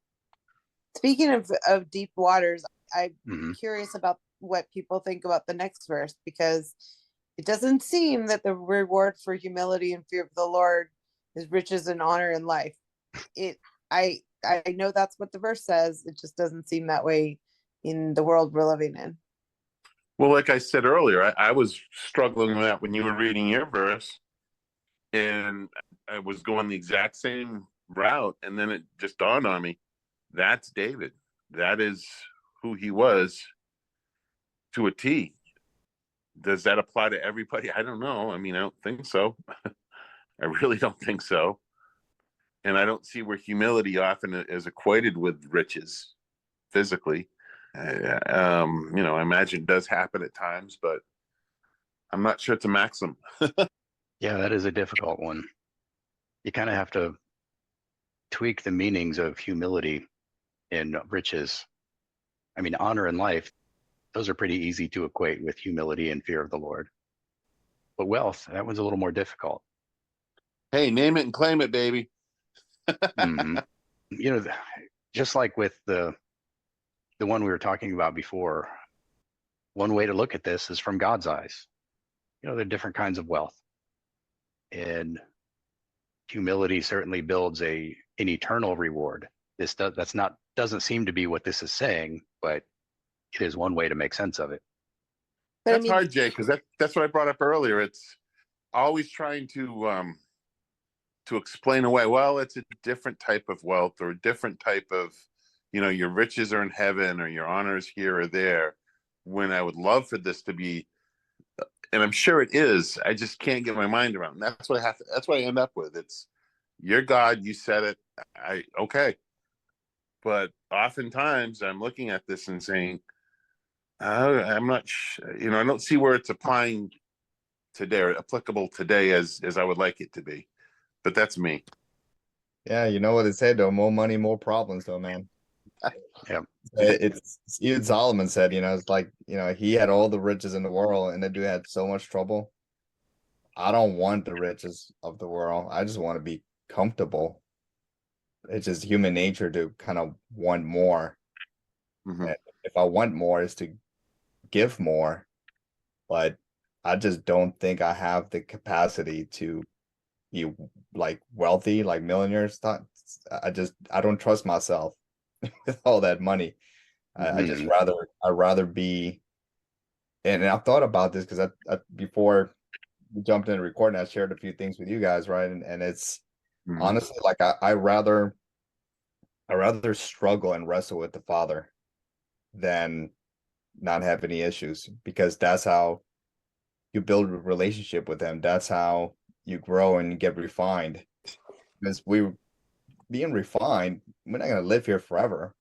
Speaking of deep waters, I'm curious about what people think about the next verse, because it doesn't seem that the reward for humility and fear of the Lord is riches and honor in life. I know that's what the verse says. It just doesn't seem that way in the world we're living in. Well, like I said earlier, I was struggling with that when you were reading your verse, and I was going the exact same route, and then it just dawned on me, that's David. That is who he was to a T. Does that apply to everybody? I don't know. I mean, I don't think so. I really don't think so. And I don't see where humility often is equated with riches physically. I imagine it does happen at times, but I'm not sure it's a maxim. Yeah, that is a difficult one. You kind of have to tweak the meanings of humility and riches. I mean, honor and life, those are pretty easy to equate with humility and fear of the Lord. But wealth, that one's a little more difficult. Hey, name it and claim it, baby. Just like with the one we were talking about before, one way to look at this is from God's eyes. There are different kinds of wealth, and humility certainly builds an eternal reward. Doesn't seem to be what this is saying, but it is one way to make sense of it. But that's hard, Jay, because that's what I brought up earlier. It's always trying to explain away, well, it's a different type of wealth, or a different type of, your riches are in heaven, or your honor is here or there, when I would love for this to be and I'm sure it is. I just can't get my mind around it. That's what I have to, that's what I end up with. It's your God, you said it. Okay. But oftentimes I'm looking at this and saying, I'm not, I don't see where it's applying today or applicable today as I would like it to be. But that's me. Yeah, you know what it said though, more money, more problems though, man. Yeah. It's even Solomon said, it's like, he had all the riches in the world and the dude had so much trouble. I don't want the riches of the world. I just want to be comfortable. It's just human nature to kind of want more. Mhm. If I want more, is to give more, but I just don't think I have the capacity to be like wealthy, like millionaires. I don't trust myself with all that money. I just Mhm. I'd rather be, and I've thought about this because before we jumped in recording, I shared a few things with you guys, right? And it's Mhm. honestly like I rather struggle and wrestle with the Father than not have any issues, because that's how you build a relationship with him. That's how you grow and get refined. Because we being refined, we're not going to live here forever.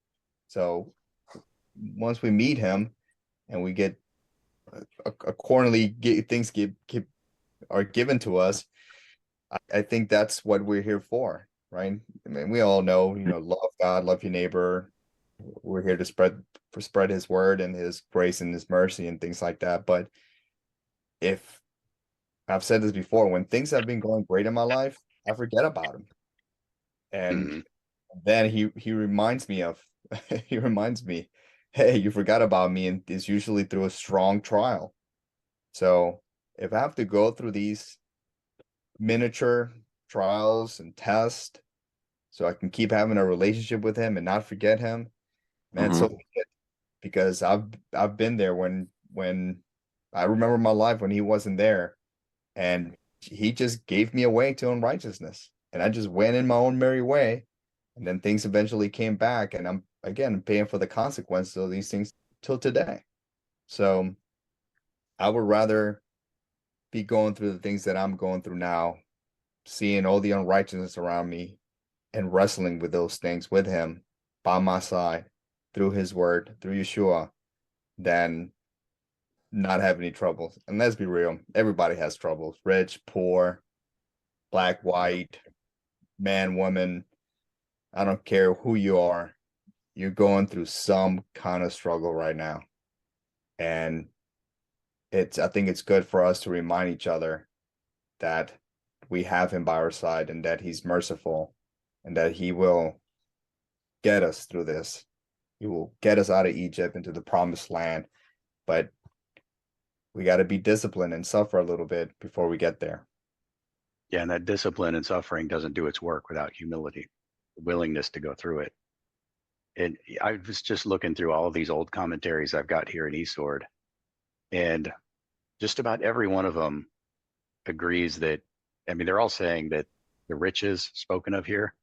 So once we meet him and we get accordingly things are given to us, I think that's what we're here for, right? I mean, we all know, love God, love your neighbor. We're here to spread his word and his grace and his mercy and things like that. But if I've said this before, when things have been going great in my life, I forget about him. And Mhm. then he reminds me of he reminds me, hey, you forgot about me, and it's usually through a strong trial. So if I have to go through these miniature trials and tests so I can keep having a relationship with him and not forget him, man, so Mhm. be it. Because I've been there when I remember my life when he wasn't there, and he just gave me away to unrighteousness, and I just went in my own merry way, and then things eventually came back, and I'm again paying for the consequences of these things till today. So I would rather be going through the things that I'm going through now, seeing all the unrighteousness around me and wrestling with those things with him by my side through his word, through Yeshua, than not have any troubles. And let's be real, everybody has troubles. Rich, poor, black, white, man, woman. I don't care who you are. You're going through some kind of struggle right now. And I think it's good for us to remind each other that we have him by our side and that he's merciful and that he will get us through this. He will get us out of Egypt into the promised land. But we got to be disciplined and suffer a little bit before we get there. Yeah, and that discipline and suffering doesn't do its work without humility, the willingness to go through it. And I was just looking through all of these old commentaries I've got here in eSword, and just about every one of them agrees that, I mean, they're all saying that the riches spoken of here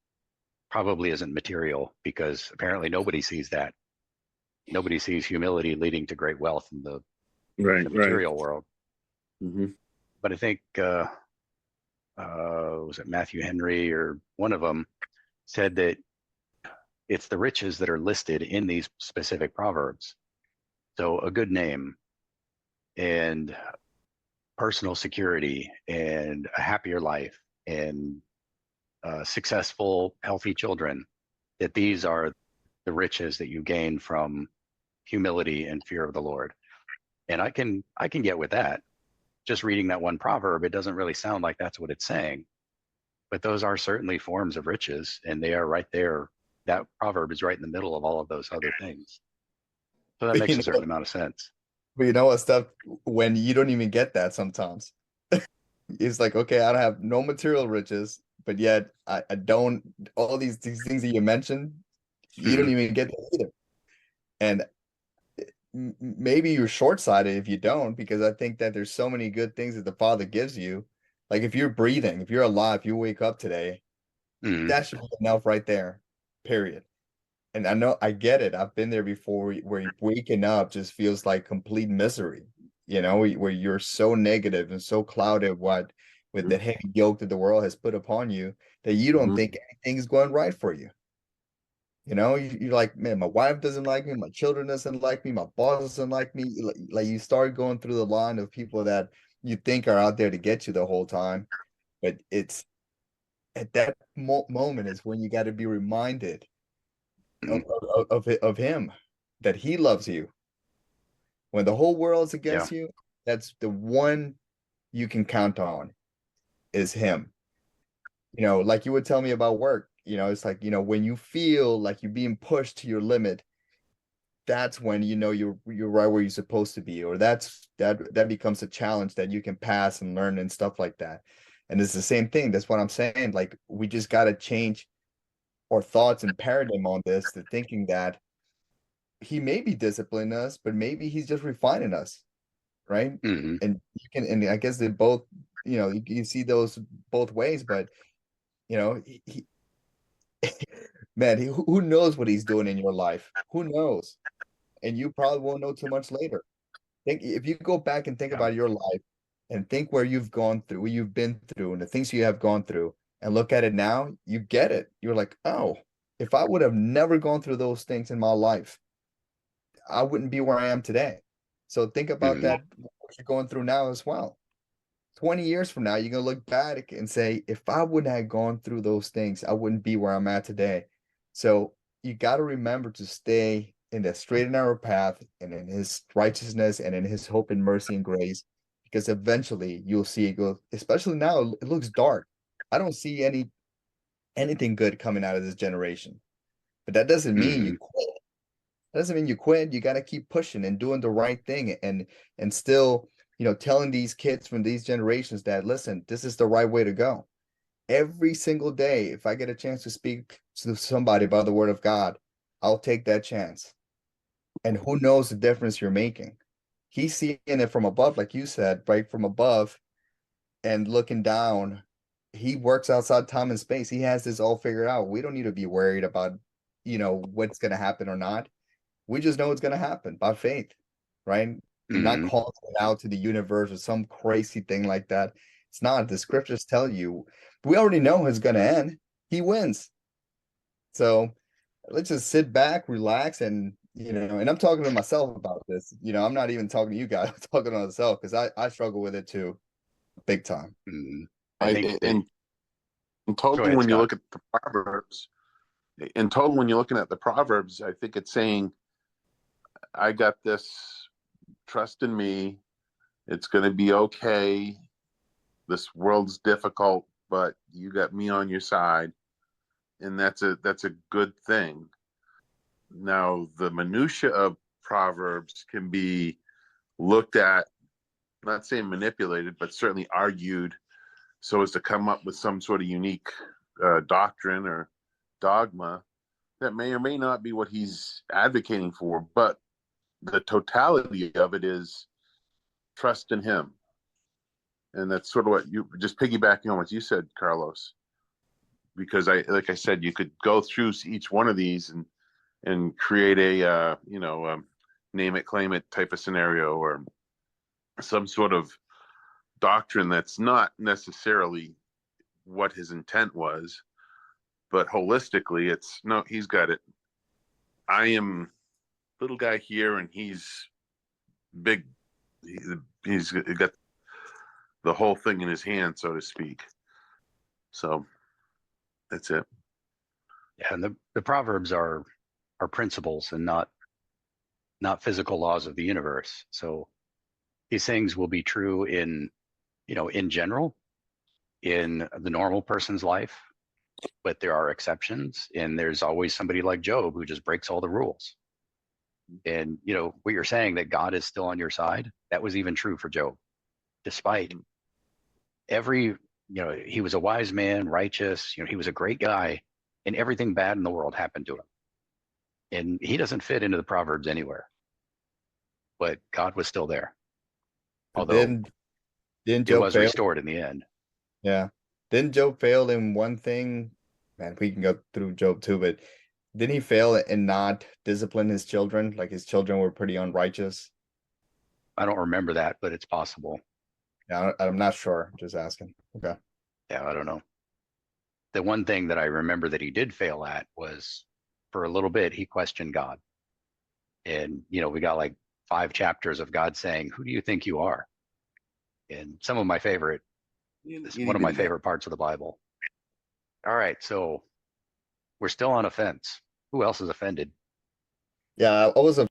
probably isn't material, because apparently nobody sees that. Nobody sees humility leading to great wealth in the Right. Right. material world. Mhm. But I think, was it Matthew Henry or one of them said that it's the riches that are listed in these specific proverbs. So a good name and personal security and a happier life and successful, healthy children, that these are the riches that you gain from humility and fear of the Lord. And I can get with that. Just reading that one proverb, it doesn't really sound like that's what it's saying, but those are certainly forms of riches, and they are right there. That proverb is right in the middle of all of those other things. So that But makes a certain amount of sense. you know what, stuff when you don't even get that sometimes. It's like, okay, I don't have no material riches, but yet I don't all these things that you mentioned, you don't Mhm. even get that either. And maybe you're short-sighted if you don't, because I think that there's so many good things that the Father gives you. Like if you're breathing, if you're alive, you wake up today, Mhm. that should be enough right there, period. And I know I get it. I've been there before where waking up just feels like complete misery. where you're so negative and so clouded with the heavy yoke that the world has put upon you that you don't think anything's going right for you. You're like, man, my wife doesn't like me, my children doesn't like me, my boss doesn't like me. Like you start going through the line of people that you think are out there to get you the whole time, but it's at that moment is when you got to be reminded of him, that he loves you. When the whole world's against you, that's the one you can count on is him. Like you would tell me about work, it's like, when you feel like you're being pushed to your limit, that's when you're right where you're supposed to be, or that becomes a challenge that you can pass and learn and stuff like that. And it's the same thing. That's what I'm saying. Like we just got to change our thoughts and paradigm on this, to thinking that he may be disciplining us, but maybe he's just refining us, right? And and I guess they both, you see those both ways, but he man, who knows what he's doing in your life? Who knows? And you probably won't know too much later. If you go back and think about your life and think where you've gone through, where you've been through, and the things you have gone through, and look at it now, you get it. You're like, oh, if I would have never gone through those things in my life, I wouldn't be where I am today. So think about that, what you're going through now as well. 20 years from now, you're going to look back and say, if I wouldn't have gone through those things, I wouldn't be where I'm at today. So you got to remember to stay in the straight and narrow path, and in his righteousness, and in his hope and mercy and grace, because eventually you'll see it go, especially now, it looks dark. I don't see anything good coming out of this generation. But that doesn't mean you quit. That doesn't mean you quit. You got to keep pushing and doing the right thing, and still, telling these kids from these generations that, listen, this is the right way to go. Every single day, if I get a chance to speak to somebody about the word of God, I'll take that chance. And who knows the difference you're making? He's seeing it from above, like you said, right from above, and looking down. He works outside time and space. He has this all figured out. We don't need to be worried about, what's going to happen or not. We just know it's going to happen by faith, right? You're not calling it out to the universe or some crazy thing like that. It's not. The scriptures tell you, we already know it's going to end. He wins. So let's just sit back, relax, and and I'm talking to myself about this. I'm not even talking to you guys. I'm talking to myself, because I struggle with it too, big time. I think in total, when you look at the Proverbs, when you're looking at the Proverbs, I think it's saying, I got this, trust in me, it's going to be okay. This world's difficult, but you got me on your side. And that's a good thing. Now, the minutia of Proverbs can be looked at, not saying manipulated, but certainly argued so as to come up with some sort of unique doctrine or dogma that may or may not be what he's advocating for. But the totality of it is trust in him. And that's sort of what you just piggybacking on what you said, Carlos, because like I said, you could go through each one of these and create a, name it, claim it type of scenario, or some sort of doctrine that's not necessarily what his intent was, but holistically it's, no, he's got it. I am little guy here and he's big. He's got the whole thing in his hand, so to speak. So that's it. Yeah, and the Proverbs are principles and not physical laws of the universe. So these things will be true in general, in the normal person's life, but there are exceptions, and there's always somebody like Job who just breaks all the rules. And what you're saying, that God is still on your side, that was even true for Job, despite every, he was a wise man, righteous, he was a great guy, and everything bad in the world happened to him. And he doesn't fit into the Proverbs anywhere, but God was still there. Although didn't it Job was fail? restored in the end. Yeah. Didn't Job fail in one thing? Man, we can go through Job too, but didn't he fail in not discipline his children? Like his children were pretty unrighteous. I don't remember that, but it's possible. Yeah, I'm not sure. Just asking. Okay. Yeah, I don't know. The one thing that I remember that he did fail at was for a little bit, he questioned God. And, we got like 5 chapters of God saying, "Who do you think you are?" And some of my favorite, one of my favorite parts of the Bible. All right, so we're still on offense. Who else is offended? Yeah, I was a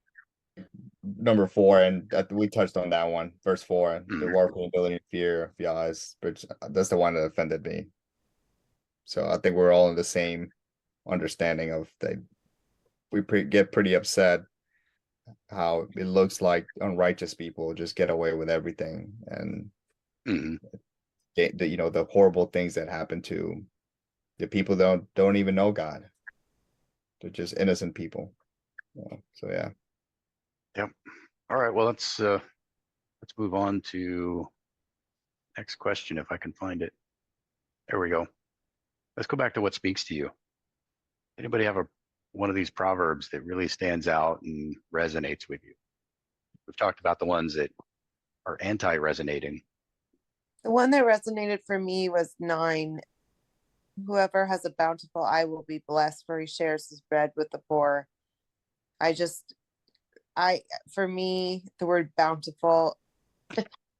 number 4, and we touched on that one, verse 4. The working ability and fear of Yah is, that's the one that offended me. So I think we're all in the same understanding of that. We get pretty upset how it looks like unrighteous people just get away with everything, and the horrible things that happen to the people that don't even know God. They're just innocent people. So yeah. Yep. All right. Well, let's move on to next question if I can find it. There we go. Let's go back to what speaks to you. Anybody have one of these proverbs that really stands out and resonates with you? We've talked about the ones that are anti-resonating. The one that resonated for me was 9. Whoever has a bountiful eye will be blessed, for he shares his bread with the poor. For me, the word bountiful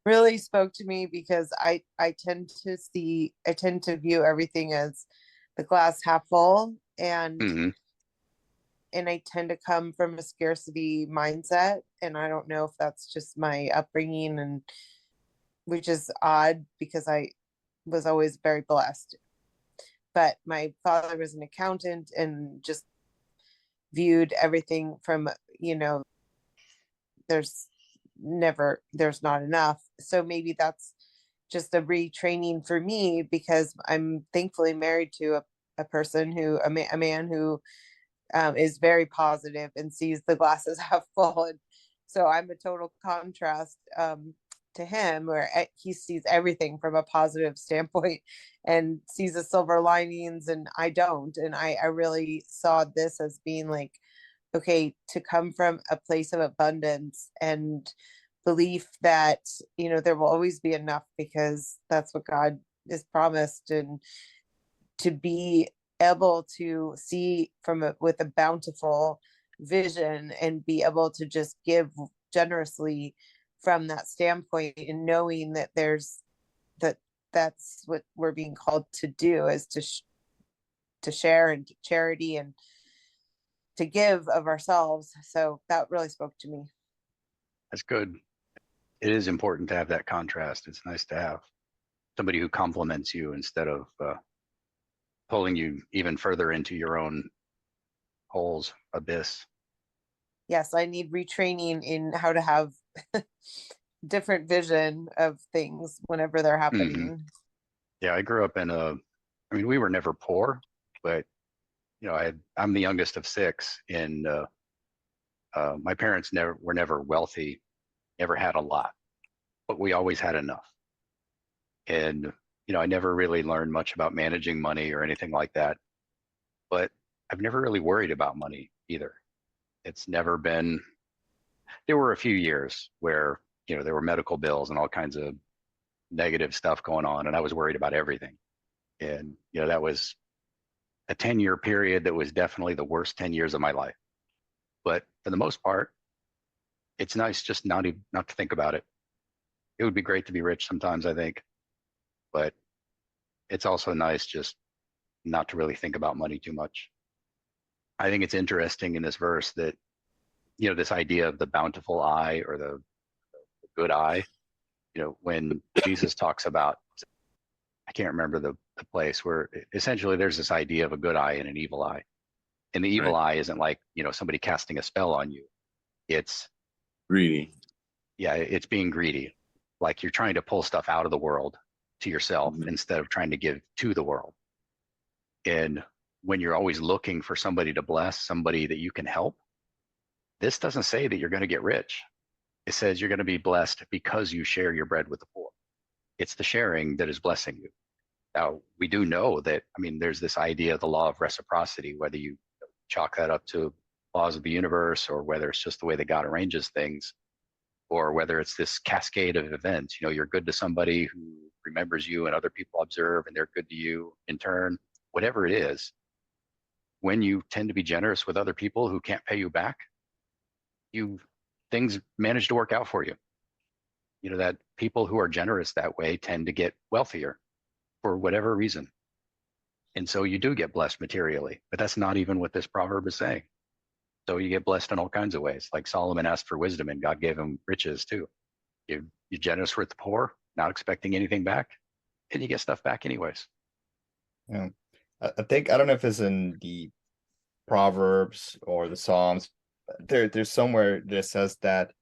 really spoke to me, because I tend to view everything as the glass half full, and I tend to come from a scarcity mindset, and I don't know if that's just my upbringing, and which is odd because I was always very blessed. But my father was an accountant and just viewed everything from, there's not enough. So maybe that's just a retraining for me, because I'm thankfully married to a person a man who is very positive and sees the glasses half full. And so I'm a total contrast to him, where he sees everything from a positive standpoint and sees the silver linings, and I don't. And I really saw this as being like, okay, to come from a place of abundance and belief that, there will always be enough, because that's what God is promised, and to be able to see with a bountiful vision and be able to just give generously from that standpoint, and knowing that that's what we're being called to do, is to share and charity and to give of ourselves. So that really spoke to me. That's good. It is important to have that contrast. It's nice to have somebody who compliments you instead of pulling you even further into your own abyss. Yes, I need retraining in how to have different vision of things whenever they're happening. Yeah, I grew up we were never poor, but I'm the youngest of 6, and my parents were never wealthy, never had a lot, but we always had enough. And I never really learned much about managing money or anything like that, but I've never really worried about money either. It's never been. There were a few years where there were medical bills and all kinds of negative stuff going on, and I was worried about everything. And that was a 10-year period that was definitely the worst 10 years of my life. But for the most part, it's nice just not to think about it. It would be great to be rich sometimes, I think, but it's also nice just not to really think about money too much. I think it's interesting in this verse that this idea of the bountiful eye, or the good eye, when Jesus talks about, I can't remember the place, where essentially there's this idea of a good eye and an evil eye. And the evil eye isn't like, somebody casting a spell on you. It's greedy. Yeah, it's being greedy. Like you're trying to pull stuff out of the world to yourself instead of trying to give to the world. And when you're always looking for somebody to bless, somebody that you can help, this doesn't say that you're going to get rich. It says you're going to be blessed because you share your bread with the poor. It's the sharing that is blessing you. Now, we do know that, there's this idea of the law of reciprocity, whether you chalk that up to laws of the universe or whether it's just the way that God arranges things. or whether it's this cascade of events. You know, you're good to somebody who remembers you and other people observe and they're good to you in turn, whatever it is. When you tend to be generous with other people who can't pay you back, things manage to work out for you. You know, that people who are generous that way tend to get wealthier for whatever reason. And so you do get blessed materially, but that's not even what this proverb is saying. So you get blessed in all kinds of ways. Like Solomon asked for wisdom and God gave him riches too. You're generous with the poor, not expecting anything back, and you get stuff back anyways. Yeah. I think, I don't know if it's in the Proverbs or the Psalms. There's somewhere that says that,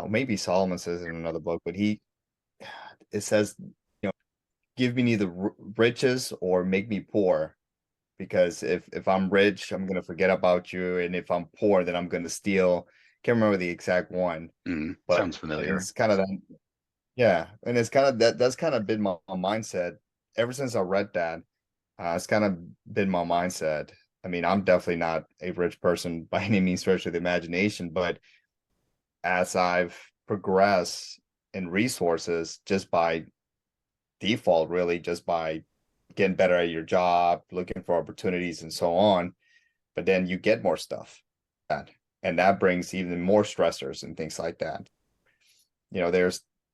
maybe Solomon says it in another book, but it says, give me neither riches or make me poor, because if I'm rich, I'm gonna forget about you, and if I'm poor, then I'm gonna steal. Can't remember the exact one, but Sounds familiar. it's kind of that. Yeah, and it's kind of that's kind of been my mindset ever since I read that. It's kind of been my mindset. I mean, I'm definitely not a rich person by any means, stretch of the imagination, but as I've progressed in resources, just by default, really, just by getting better at your job, looking for opportunities and so on, but then you get more stuff, and that brings even more stressors and things like that.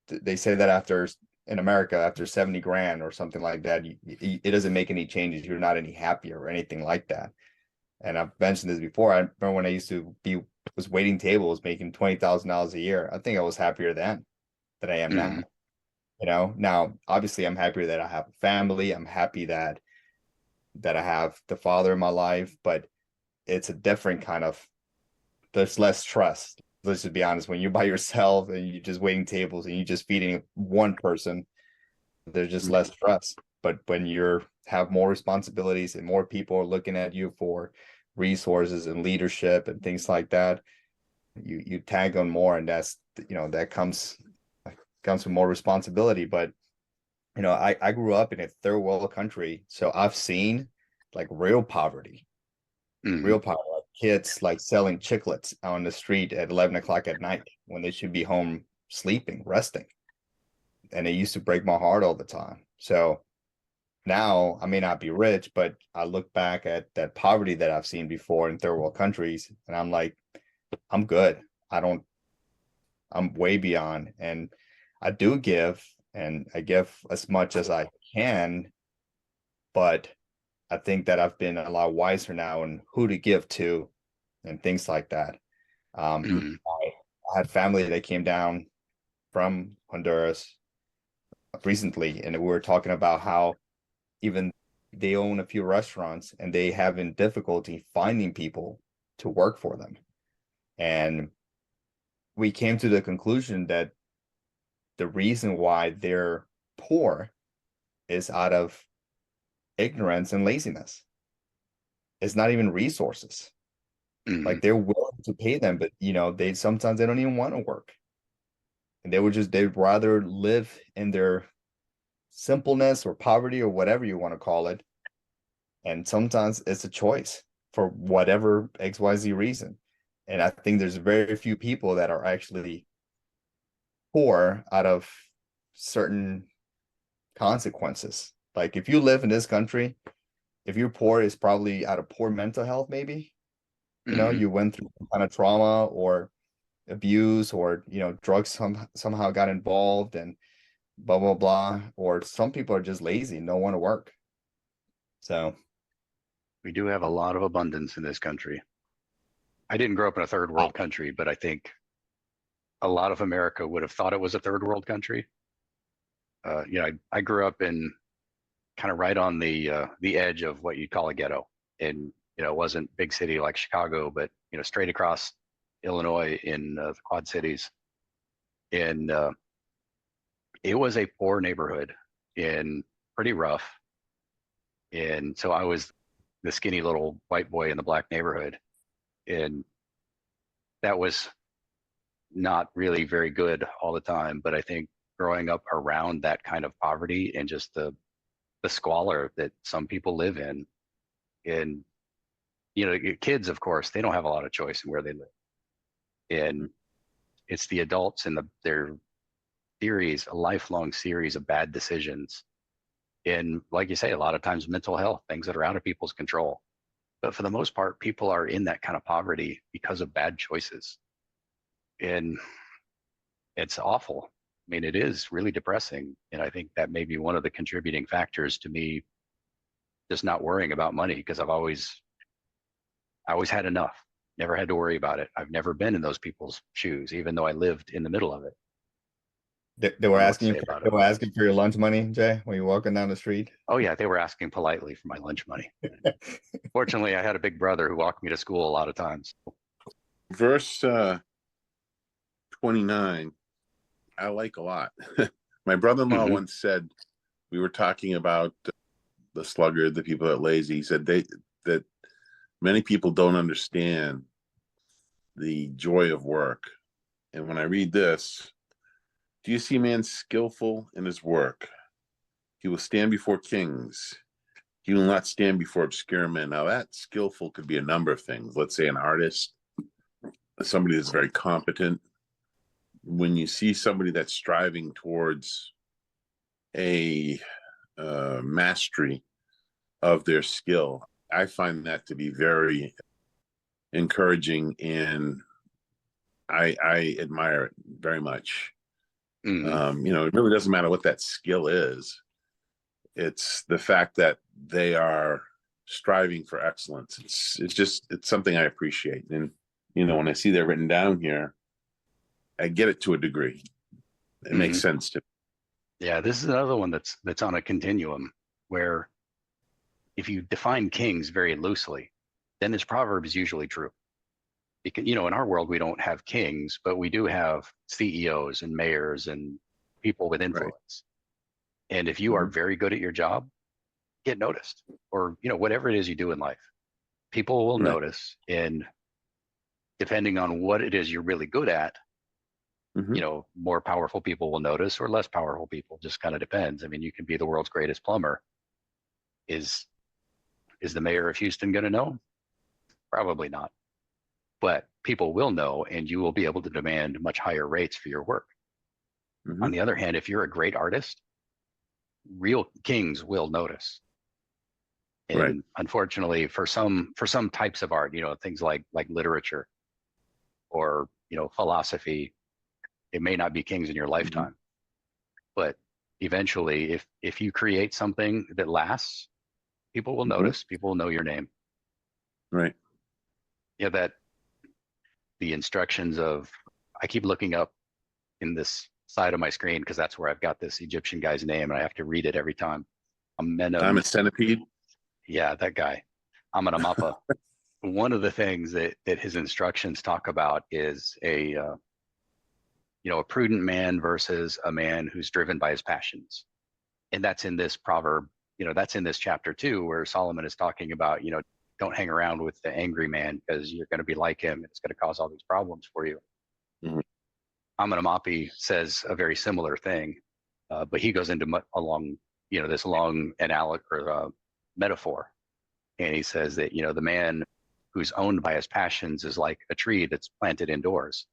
They say that in America, after 70 grand or something like that, it doesn't make any changes. You're not any happier or anything like that. And I've mentioned this before. I remember when I used to was waiting tables, making $20,000 a year. I think I was happier then than I am now. Now obviously I'm happier that I have a family. I'm happy that I have the father in my life, but it's a different kind of, there's less trust. Let's just be honest. When you're by yourself and you're just waiting tables and you're just feeding one person, there's just less trust. But when you have more responsibilities and more people are looking at you for resources and leadership and things like that, you tag on more, and that comes with more responsibility. But I grew up in a third world country, so I've seen like real poverty, real poverty. Like kids like selling chiclets on the street at 11 o'clock at night when they should be home sleeping, resting. And it used to break my heart all the time. So now I may not be rich, but I look back at that poverty that I've seen before in third world countries, and I'm like, I'm good. I'm way beyond. And I do give, and I give as much as I can, but I think that I've been a lot wiser now in who to give to and things like that. I had family that came down from Honduras recently, and we were talking about how even they own a few restaurants and they having difficulty finding people to work for them. And we came to the conclusion that the reason why they're poor is out of ignorance and laziness. It's not even resources. Like they're willing to pay them, but they sometimes they don't even want to work. And they'd rather live in their simpleness or poverty or whatever you want to call it. And sometimes it's a choice for whatever XYZ reason. And I think there's very few people that are actually poor out of certain consequences. Like if you live in this country, if you're poor, it's probably out of poor mental health, maybe. You went through some kind of trauma or abuse, or drugs somehow got involved, and blah blah blah. Or some people are just lazy and don't want to work. So we do have a lot of abundance in this country. I didn't grow up in a third world country, but I think a lot of America would have thought it was a third world country. I grew up in kind of right on the edge of what you'd call a ghetto, and it wasn't big city like Chicago, but straight across Illinois in the Quad Cities, and it was a poor neighborhood and pretty rough. And so I was the skinny little white boy in the black neighborhood, and that was not really very good all the time. But I think growing up around that kind of poverty and just the squalor that some people live in, and kids, of course, they don't have a lot of choice in where they live. And it's the adults and their theories, a lifelong series of bad decisions in, like you say, a lot of times mental health, things that are out of people's control. But for the most part, people are in that kind of poverty because of bad choices. And it's awful. I mean, it is really depressing. And I think that may be one of the contributing factors to me just not worrying about money, because I always had enough, never had to worry about it. I've never been in those people's shoes, even though I lived in the middle of it. They were asking you, they were asking for your lunch money, Jay, when you're walking down the street. Oh yeah, they were asking politely for my lunch money. Fortunately, I had a big brother who walked me to school a lot of times. Verse 29, I like a lot. My brother-in-law once said, we were talking about the sluggard, the people that are lazy. He said that many people don't understand the joy of work. And when I read this, do you see man skillful in his work? He will stand before kings. He will not stand before obscure men. Now that skillful could be a number of things. Let's say an artist, somebody that's very competent. When you see somebody that's striving towards a mastery of their skill, I find that to be very encouraging, and I admire it very much. You know, it really doesn't matter what that skill is. It's the fact that they are striving for excellence. It's something I appreciate. And, you know, when I see that written down here, I get it to a degree. It makes sense to me. Yeah, this is another one that's on a continuum, where if you define kings very loosely, then this proverb is usually true. Because, you know, in our world, we don't have kings, but we do have CEOs and mayors and people with influence. Right. And if you are very good at your job, get noticed, or, you know, whatever it is you do in life, people will notice. And depending on what it is you're really good at, you know, more powerful people will notice, or less powerful people. Just kind of depends. I mean, you can be the world's greatest plumber. Is the mayor of Houston going to know? Probably not. But people will know, and you will be able to demand much higher rates for your work. On the other hand, if you're a great artist, real kings will notice. And unfortunately, for some types of art, you know, things like literature or, you know, philosophy, it may not be kings in your lifetime. But eventually, if you create something that lasts, people will notice. People will know your name. Right. Yeah, that the instructions of, I keep looking up in this side of my screen because that's where I've got this Egyptian guy's name and I have to read it every time. I'm a centipede. Yeah, that guy. Amenemope. One of the things that his instructions talk about is a prudent man versus a man who's driven by his passions. And that's in this proverb, you know, that's in this chapter too, where Solomon is talking about, you know, don't hang around with the angry man because you're going to be like him. And it's going to cause all these problems for you. Amenemope says a very similar thing, but he goes into along, you know, this long metaphor. And he says that, you know, the man who's owned by his passions is like a tree that's planted indoors.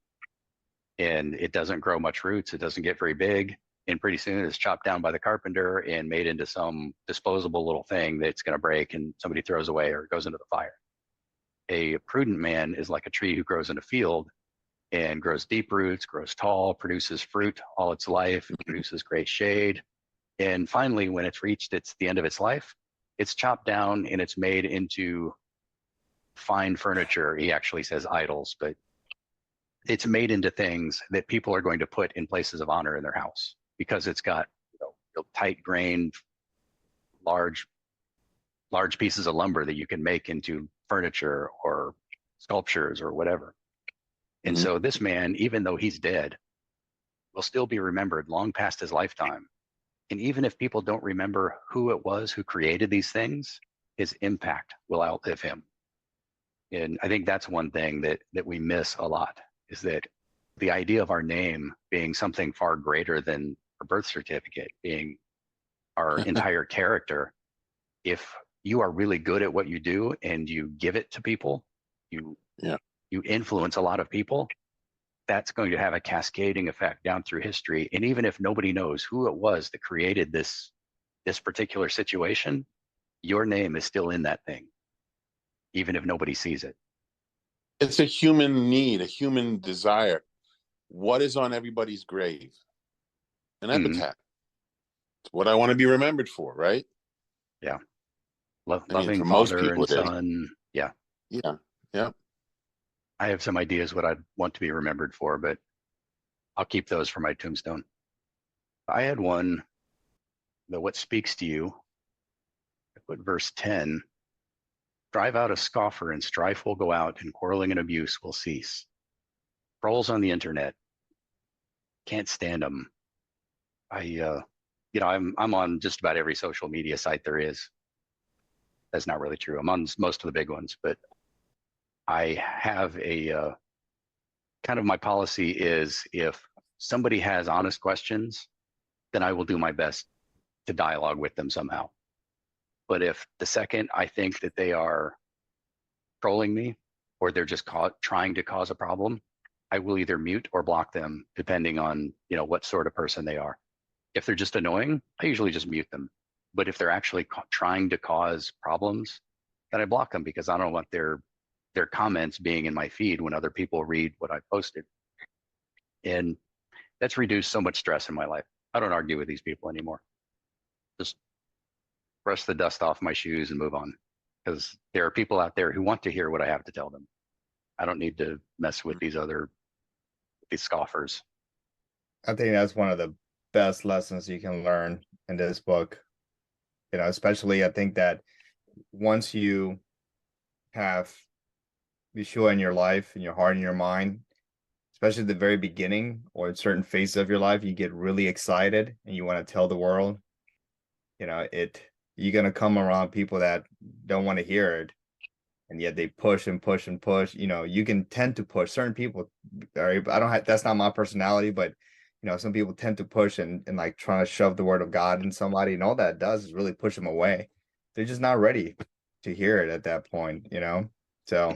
And it doesn't grow much roots. It doesn't get very big. And pretty soon it's chopped down by the carpenter and made into some disposable little thing that's going to break and somebody throws away or goes into the fire. A prudent man is like a tree who grows in a field and grows deep roots, grows tall, produces fruit all its life, and produces great shade. And finally, when it's reached the end of its life, it's chopped down and it's made into fine furniture. He actually says idols, but it's made into things that people are going to put in places of honor in their house because it's got, you know, real tight-grained, large pieces of lumber that you can make into furniture or sculptures or whatever. And so this man, even though he's dead, will still be remembered long past his lifetime. And even if people don't remember who it was who created these things, his impact will outlive him. And I think that's one thing that we miss a lot, is that the idea of our name being something far greater than our birth certificate, being our entire character. If you are really good at what you do and you give it to people, you influence a lot of people, that's going to have a cascading effect down through history. And even if nobody knows who it was that created this particular situation, your name is still in that thing, even if nobody sees it. It's a human need, a human desire. What is on everybody's grave? An epitaph. It's what I want to be remembered for, right? Yeah. I mean, Loving for most father people and it is. son. Yeah. Yeah. Yeah. I have some ideas what I'd want to be remembered for, but I'll keep those for my tombstone. I had one that what speaks to you. I put verse 10. Drive out a scoffer and strife will go out and quarreling and abuse will cease. Trolls on the internet. Can't stand them. I'm on just about every social media site there is. That's not really true. I'm on most of the big ones, but I have a kind of my policy is if somebody has honest questions, then I will do my best to dialogue with them somehow. But if the second I think that they are trolling me or they're just trying to cause a problem, I will either mute or block them depending on, what sort of person they are. If they're just annoying, I usually just mute them. But if they're actually trying to cause problems, then I block them because I don't want their comments being in my feed when other people read what I posted. And that's reduced so much stress in my life. I don't argue with these people anymore. Just brush the dust off my shoes and move on. Because there are people out there who want to hear what I have to tell them. I don't need to mess with these scoffers. I think that's one of the best lessons you can learn in this book. Especially I think that once you have Yeshua in your life, in your heart, in your mind, especially at the very beginning or in certain phases of your life, you get really excited and you want to tell the world, you're going to come around people that don't want to hear it. And yet they push and push and push. You can tend to push certain people. That's not my personality, but some people tend to push and like trying to shove the word of God in somebody, and all that does is really push them away. They're just not ready to hear it at that point, So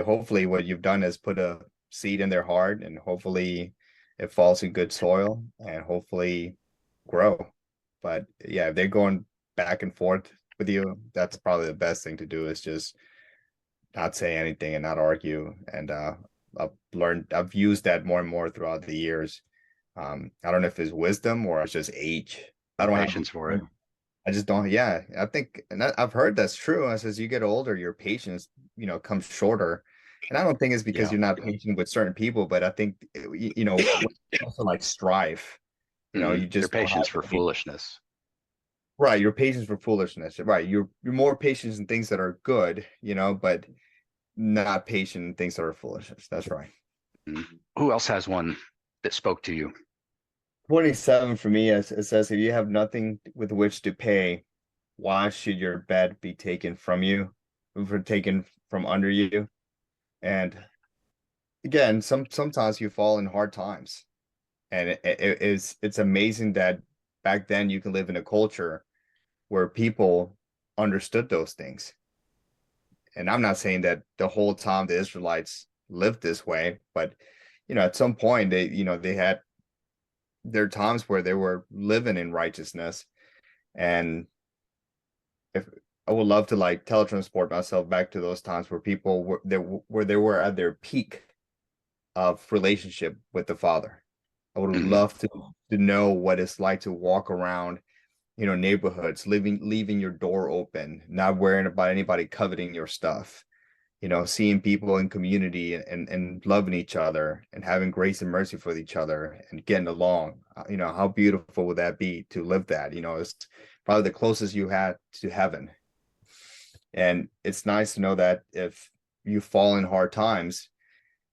hopefully what you've done is put a seed in their heart, and hopefully it falls in good soil and hopefully grow. But yeah, if they're going back and forth with you, that's probably the best thing to do is just not say anything and not argue. And I've used that more and more throughout the years. I don't know if it's wisdom or it's just age. I don't patience have for it. I just don't. Yeah, I think, and I've heard that's true. As you get older, your patience, comes shorter. And I don't think it's because you're not patient with certain people, but I think, also like strife. You Their just don't patience have for foolishness. Right, your patience for foolishness. Right, you're more patient in things that are good, but not patient in things that are foolishness. That's right. Who else has one that spoke to you? 27 for me, it says, if you have nothing with which to pay, why should your bed be taken from you, taken from under you? And again, sometimes you fall in hard times, and it's amazing that back then you can live in a culture where people understood those things. And I'm not saying that the whole time the Israelites lived this way, but at some point they had their times where they were living in righteousness. And if I would love to like teletransport myself back to those times where people where they were at their peak of relationship with the Father. I would love to know what it's like to walk around, neighborhoods, leaving your door open, not worrying about anybody coveting your stuff, seeing people in community and loving each other and having grace and mercy for each other and getting along. How beautiful would that be to live that? It's probably the closest you had to heaven. And it's nice to know that if you fall in hard times,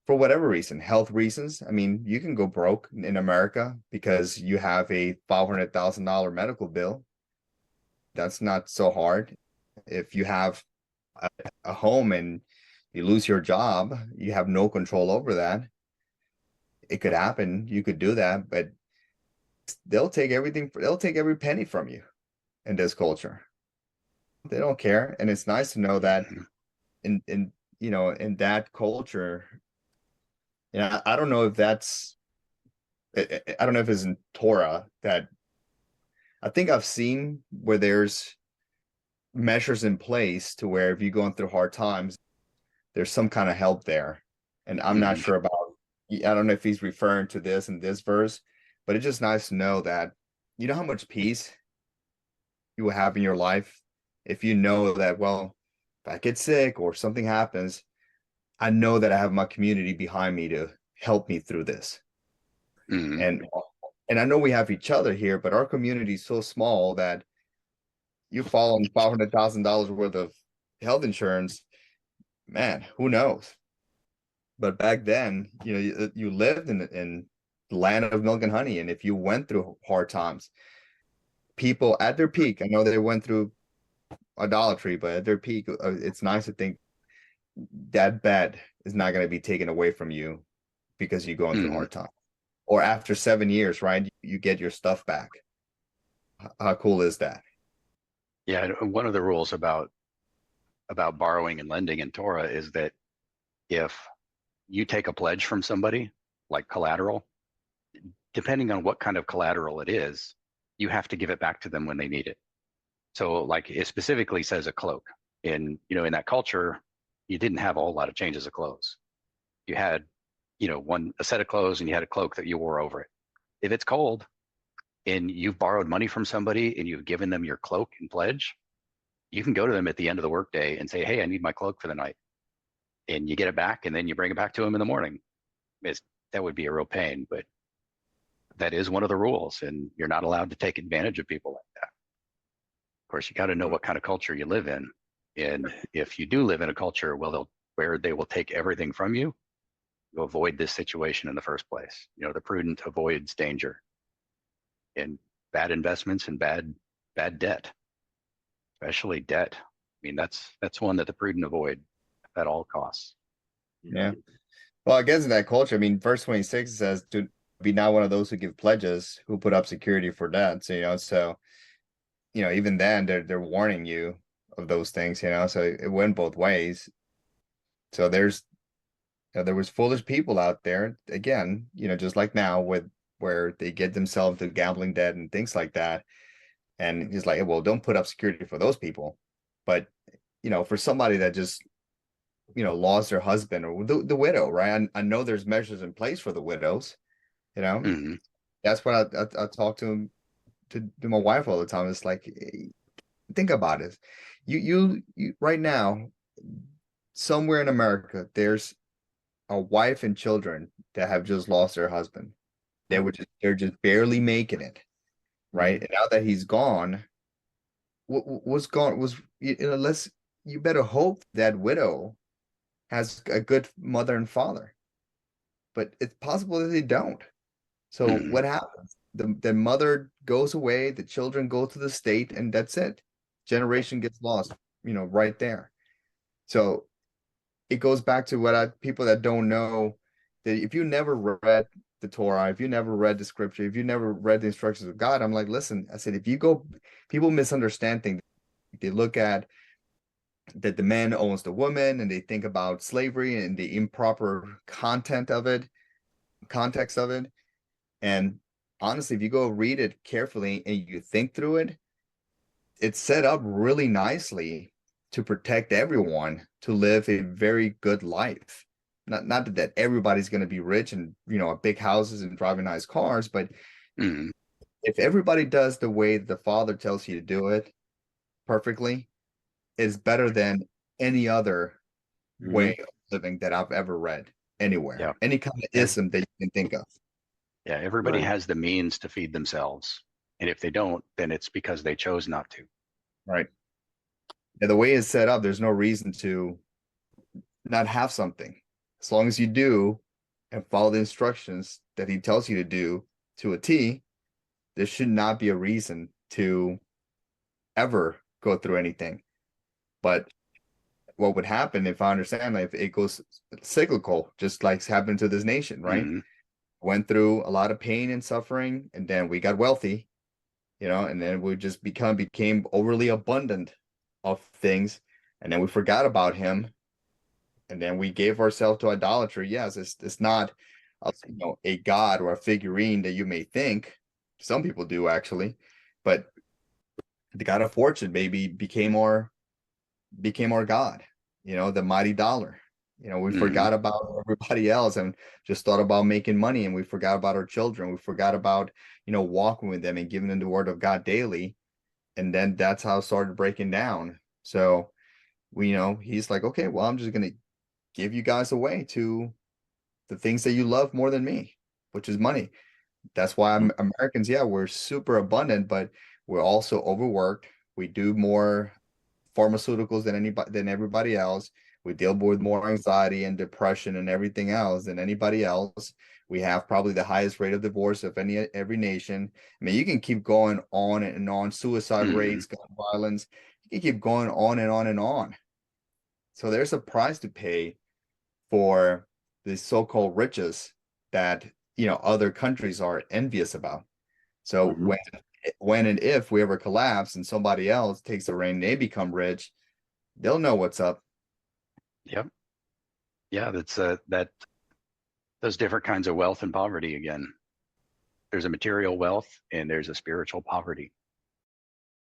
for whatever reason, health reasons, I mean, you can go broke in America because you have a $500,000 medical bill. That's not so hard. If you have a home and you lose your job, you have no control over that. It could happen. You could do that, but they'll take everything. They'll take every penny from you in this culture. They don't care. And it's nice to know that in that culture, Yeah, I don't know if that's, I don't know if it's in Torah that I think I've seen where there's measures in place to where if you're going through hard times, there's some kind of help there. And I'm not Mhm. sure about, I don't know if he's referring to this in this verse, but it's just nice to know that you know how much peace you will have in your life if you know that, well, if I get sick or something happens, I know that I have my community behind me to help me through this. Mhm. And I know we have each other here, but our community is so small that you fall on $500,000 worth of health insurance, man, who knows? But back then, you know, you lived in the land of milk and honey, and if you went through hard times, people at their peak, I know they went through idolatry, but at their peak, it's nice to think that bed is not going to be taken away from you because you're going through Mhm. hard time. Or after 7 years, right? You get your stuff back. How cool is that? Yeah, and one of the rules about borrowing and lending in Torah is that if you take a pledge from somebody, like collateral, depending on what kind of collateral it is, you have to give it back to them when they need it. So like it specifically says a cloak. In that culture, you didn't have a whole lot of changes of clothes. You had, a set of clothes and you had a cloak that you wore over it. If it's cold and you've borrowed money from somebody and you've given them your cloak and pledge, you can go to them at the end of the workday and say, "Hey, I need my cloak for the night." And you get it back and then you bring it back to them in the morning. That would be a real pain, but that is one of the rules, and you're not allowed to take advantage of people like that. Of course, you got to know what kind of culture you live in. And if you do live in a culture where they will take everything from you, you avoid this situation in the first place. The prudent avoids danger and bad investments and bad debt, especially debt. I mean, that's one that the prudent avoid at all costs. Yeah. Well, I guess in that culture, I mean, verse 26 says to be not one of those who give pledges, who put up security for debt. So, even then they're warning you of those things, so it went both ways. So there was foolish people out there, again, just like now with where they get themselves to gambling debt and things like that. And he's like, well, don't put up security for those people. But, for somebody that just, lost their husband or the widow, right? I know there's measures in place for the widows, you know. Mm-hmm. That's what I talk to him to my wife all the time. It's like, think about it. You right now, somewhere in America, there's a wife and children that have just lost their husband. They're just barely making it, right? And now that he's gone, what's gone was, let's, you better hope that widow has a good mother and father, but it's possible that they don't. So Mm-hmm. what happens? The mother goes away, the children go to the state, and that's it. Generation gets lost, right there. So it goes back to people that don't know that if you never read the Torah, if you never read the scripture, if you never read the instructions of God, I'm like, listen, I said, people misunderstand things. They look at that the man owns the woman and they think about slavery and the improper context of it. And honestly, if you go read it carefully and you think through it, it's set up really nicely to protect everyone to live a very good life. Not that everybody's going to be rich and big houses and driving nice cars, but Mm-hmm. if everybody does the way the Father tells you to do it perfectly, it's better than any other way of living that I've ever read anywhere. Yeah. Any kind of ism that you can think of. Yeah. Everybody Right. has the means to feed themselves. And if they don't, then it's because they chose not to. Right. Yeah, the way it's set up, there's no reason to not have something. As long as you do and follow the instructions that he tells you to do to a T, there should not be a reason to ever go through anything. But what would happen, if I understand, like, if it goes cyclical, just like happened to this nation, right? Mm-hmm. Went through a lot of pain and suffering, and then we got wealthy, and then we just became overly abundant of things, and then we forgot about him, and then we gave ourselves to idolatry. Yes, it's not a god or a figurine that you may think. Some people do actually, but the god of fortune maybe became our god. The mighty dollar. We forgot about everybody else and just thought about making money, and we forgot about our children. We forgot about walking with them and giving them the word of God daily, and then that's how it started breaking down. So he's like, okay, well, I'm just gonna give you guys away to the things that you love more than me, which is money. That's why Americans, yeah, we're super abundant, but we're also overworked. We do more pharmaceuticals than everybody else. We deal with more anxiety and depression and everything else than anybody else. We have probably the highest rate of divorce of every nation. I mean, you can keep going on and on. Suicide rates, gun violence. You can keep going on and on and on. So there's a price to pay for the so-called riches that other countries are envious about. So when and if we ever collapse and somebody else takes the reign, they become rich, they'll know what's up. Yep. Yeah, that's that those different kinds of wealth and poverty again. There's a material wealth and there's a spiritual poverty.